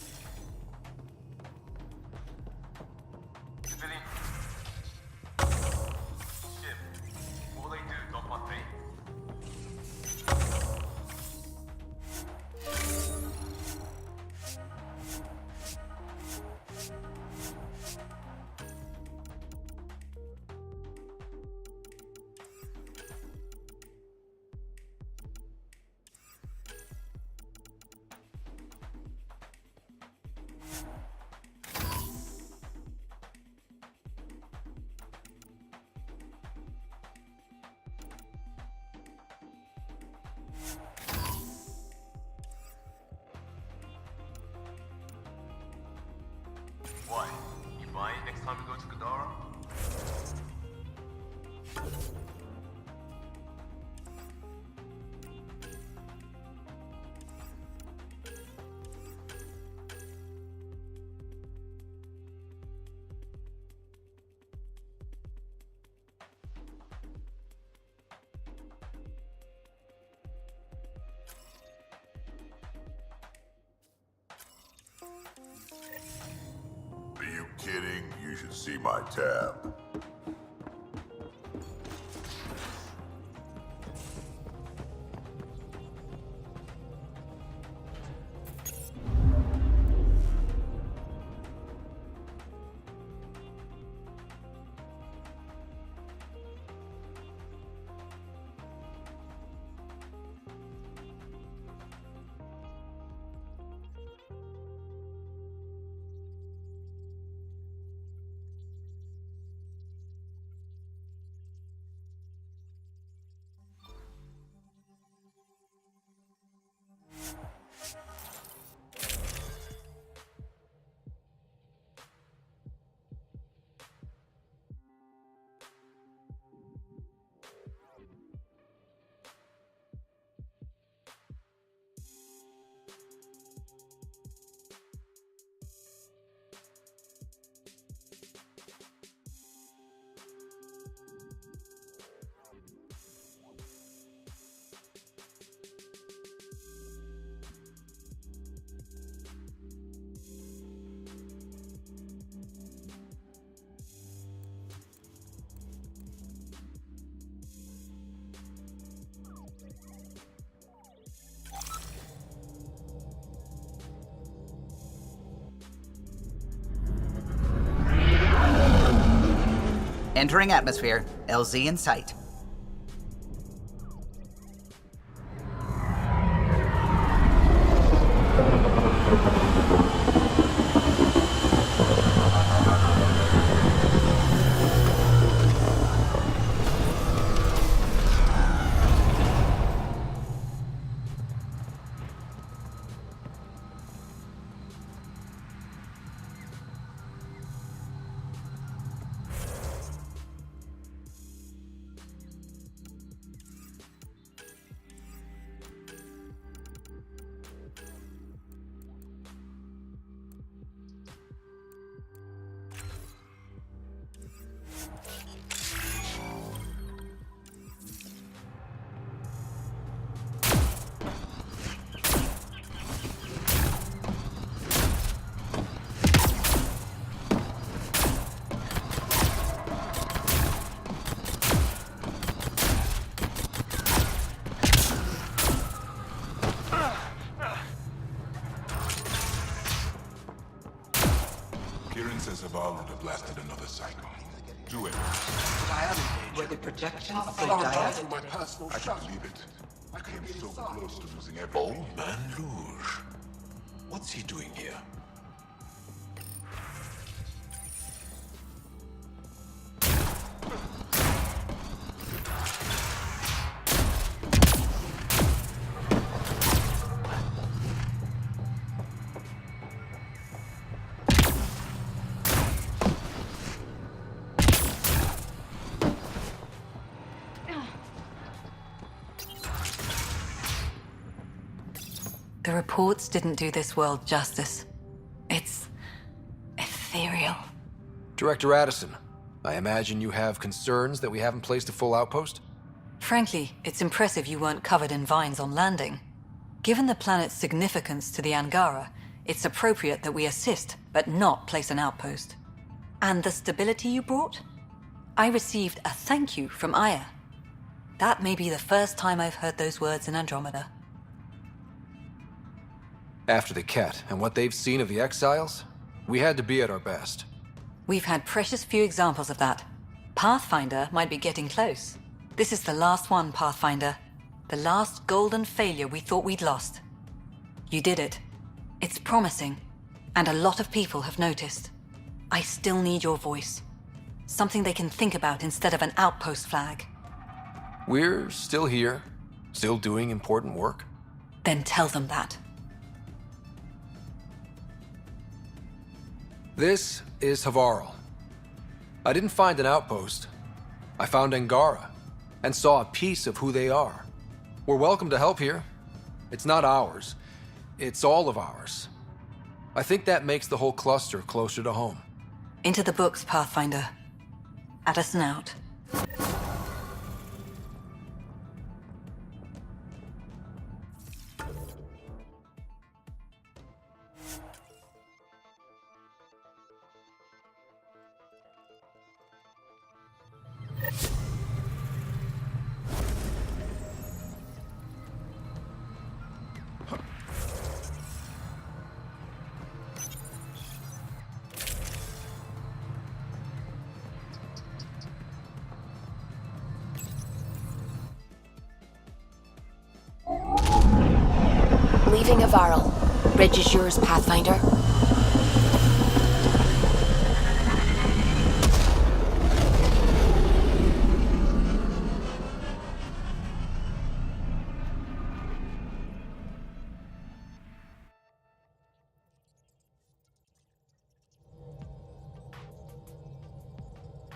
Are you kidding? You should see my tab. Entering atmosphere. LZ in sight. Kieran says Zaval would have blasted another cycle. Do it. Were the projections so from dire? my personal I can believe it. I came so close to losing everything. Old Man Luge. What's he doing here? The reports didn't do this world justice. It's ethereal. Director Addison, I imagine you have concerns that we haven't placed a full outpost? Frankly, it's impressive you weren't covered in vines on landing. Given the planet's significance to the Angara, it's appropriate that we assist, but not place an outpost. And the stability you brought? I received a thank you from Aya. That may be the first time I've heard those words in Andromeda. After the Cat and what they've seen of the Exiles, we had to be at our best. We've had precious few examples of that. Pathfinder might be getting close. This is the last one, Pathfinder. The last golden failure we thought we'd lost. You did it. It's promising, and a lot of people have noticed. I still need your voice. Something they can think about instead of an outpost flag. We're still here, still doing important work. Then tell them that. This is Havarl. I didn't find an outpost. I found Angara, and saw a piece of who they are. We're welcome to help here. It's not ours. It's all of ours. I think that makes the whole cluster closer to home. Into the books, Pathfinder. Addison out. Receiving a Varl. Bridge is yours, Pathfinder.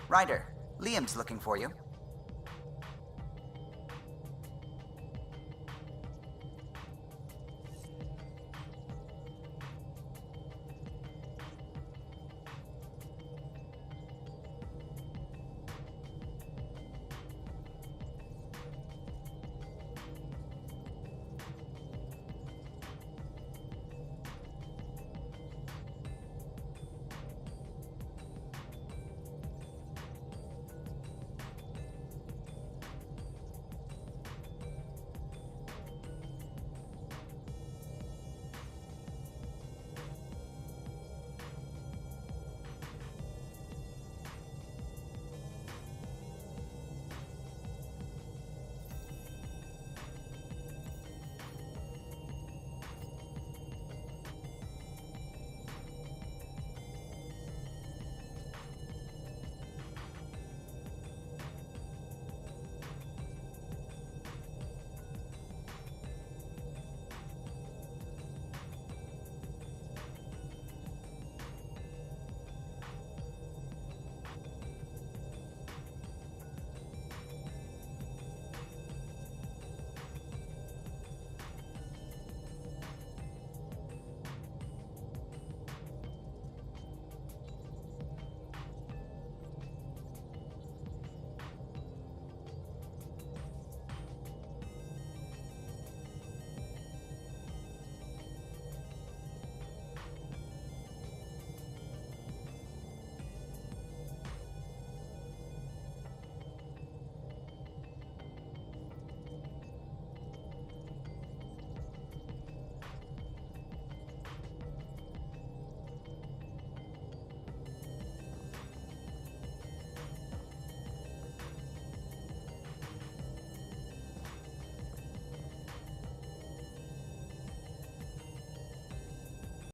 Ryder, Liam's looking for you.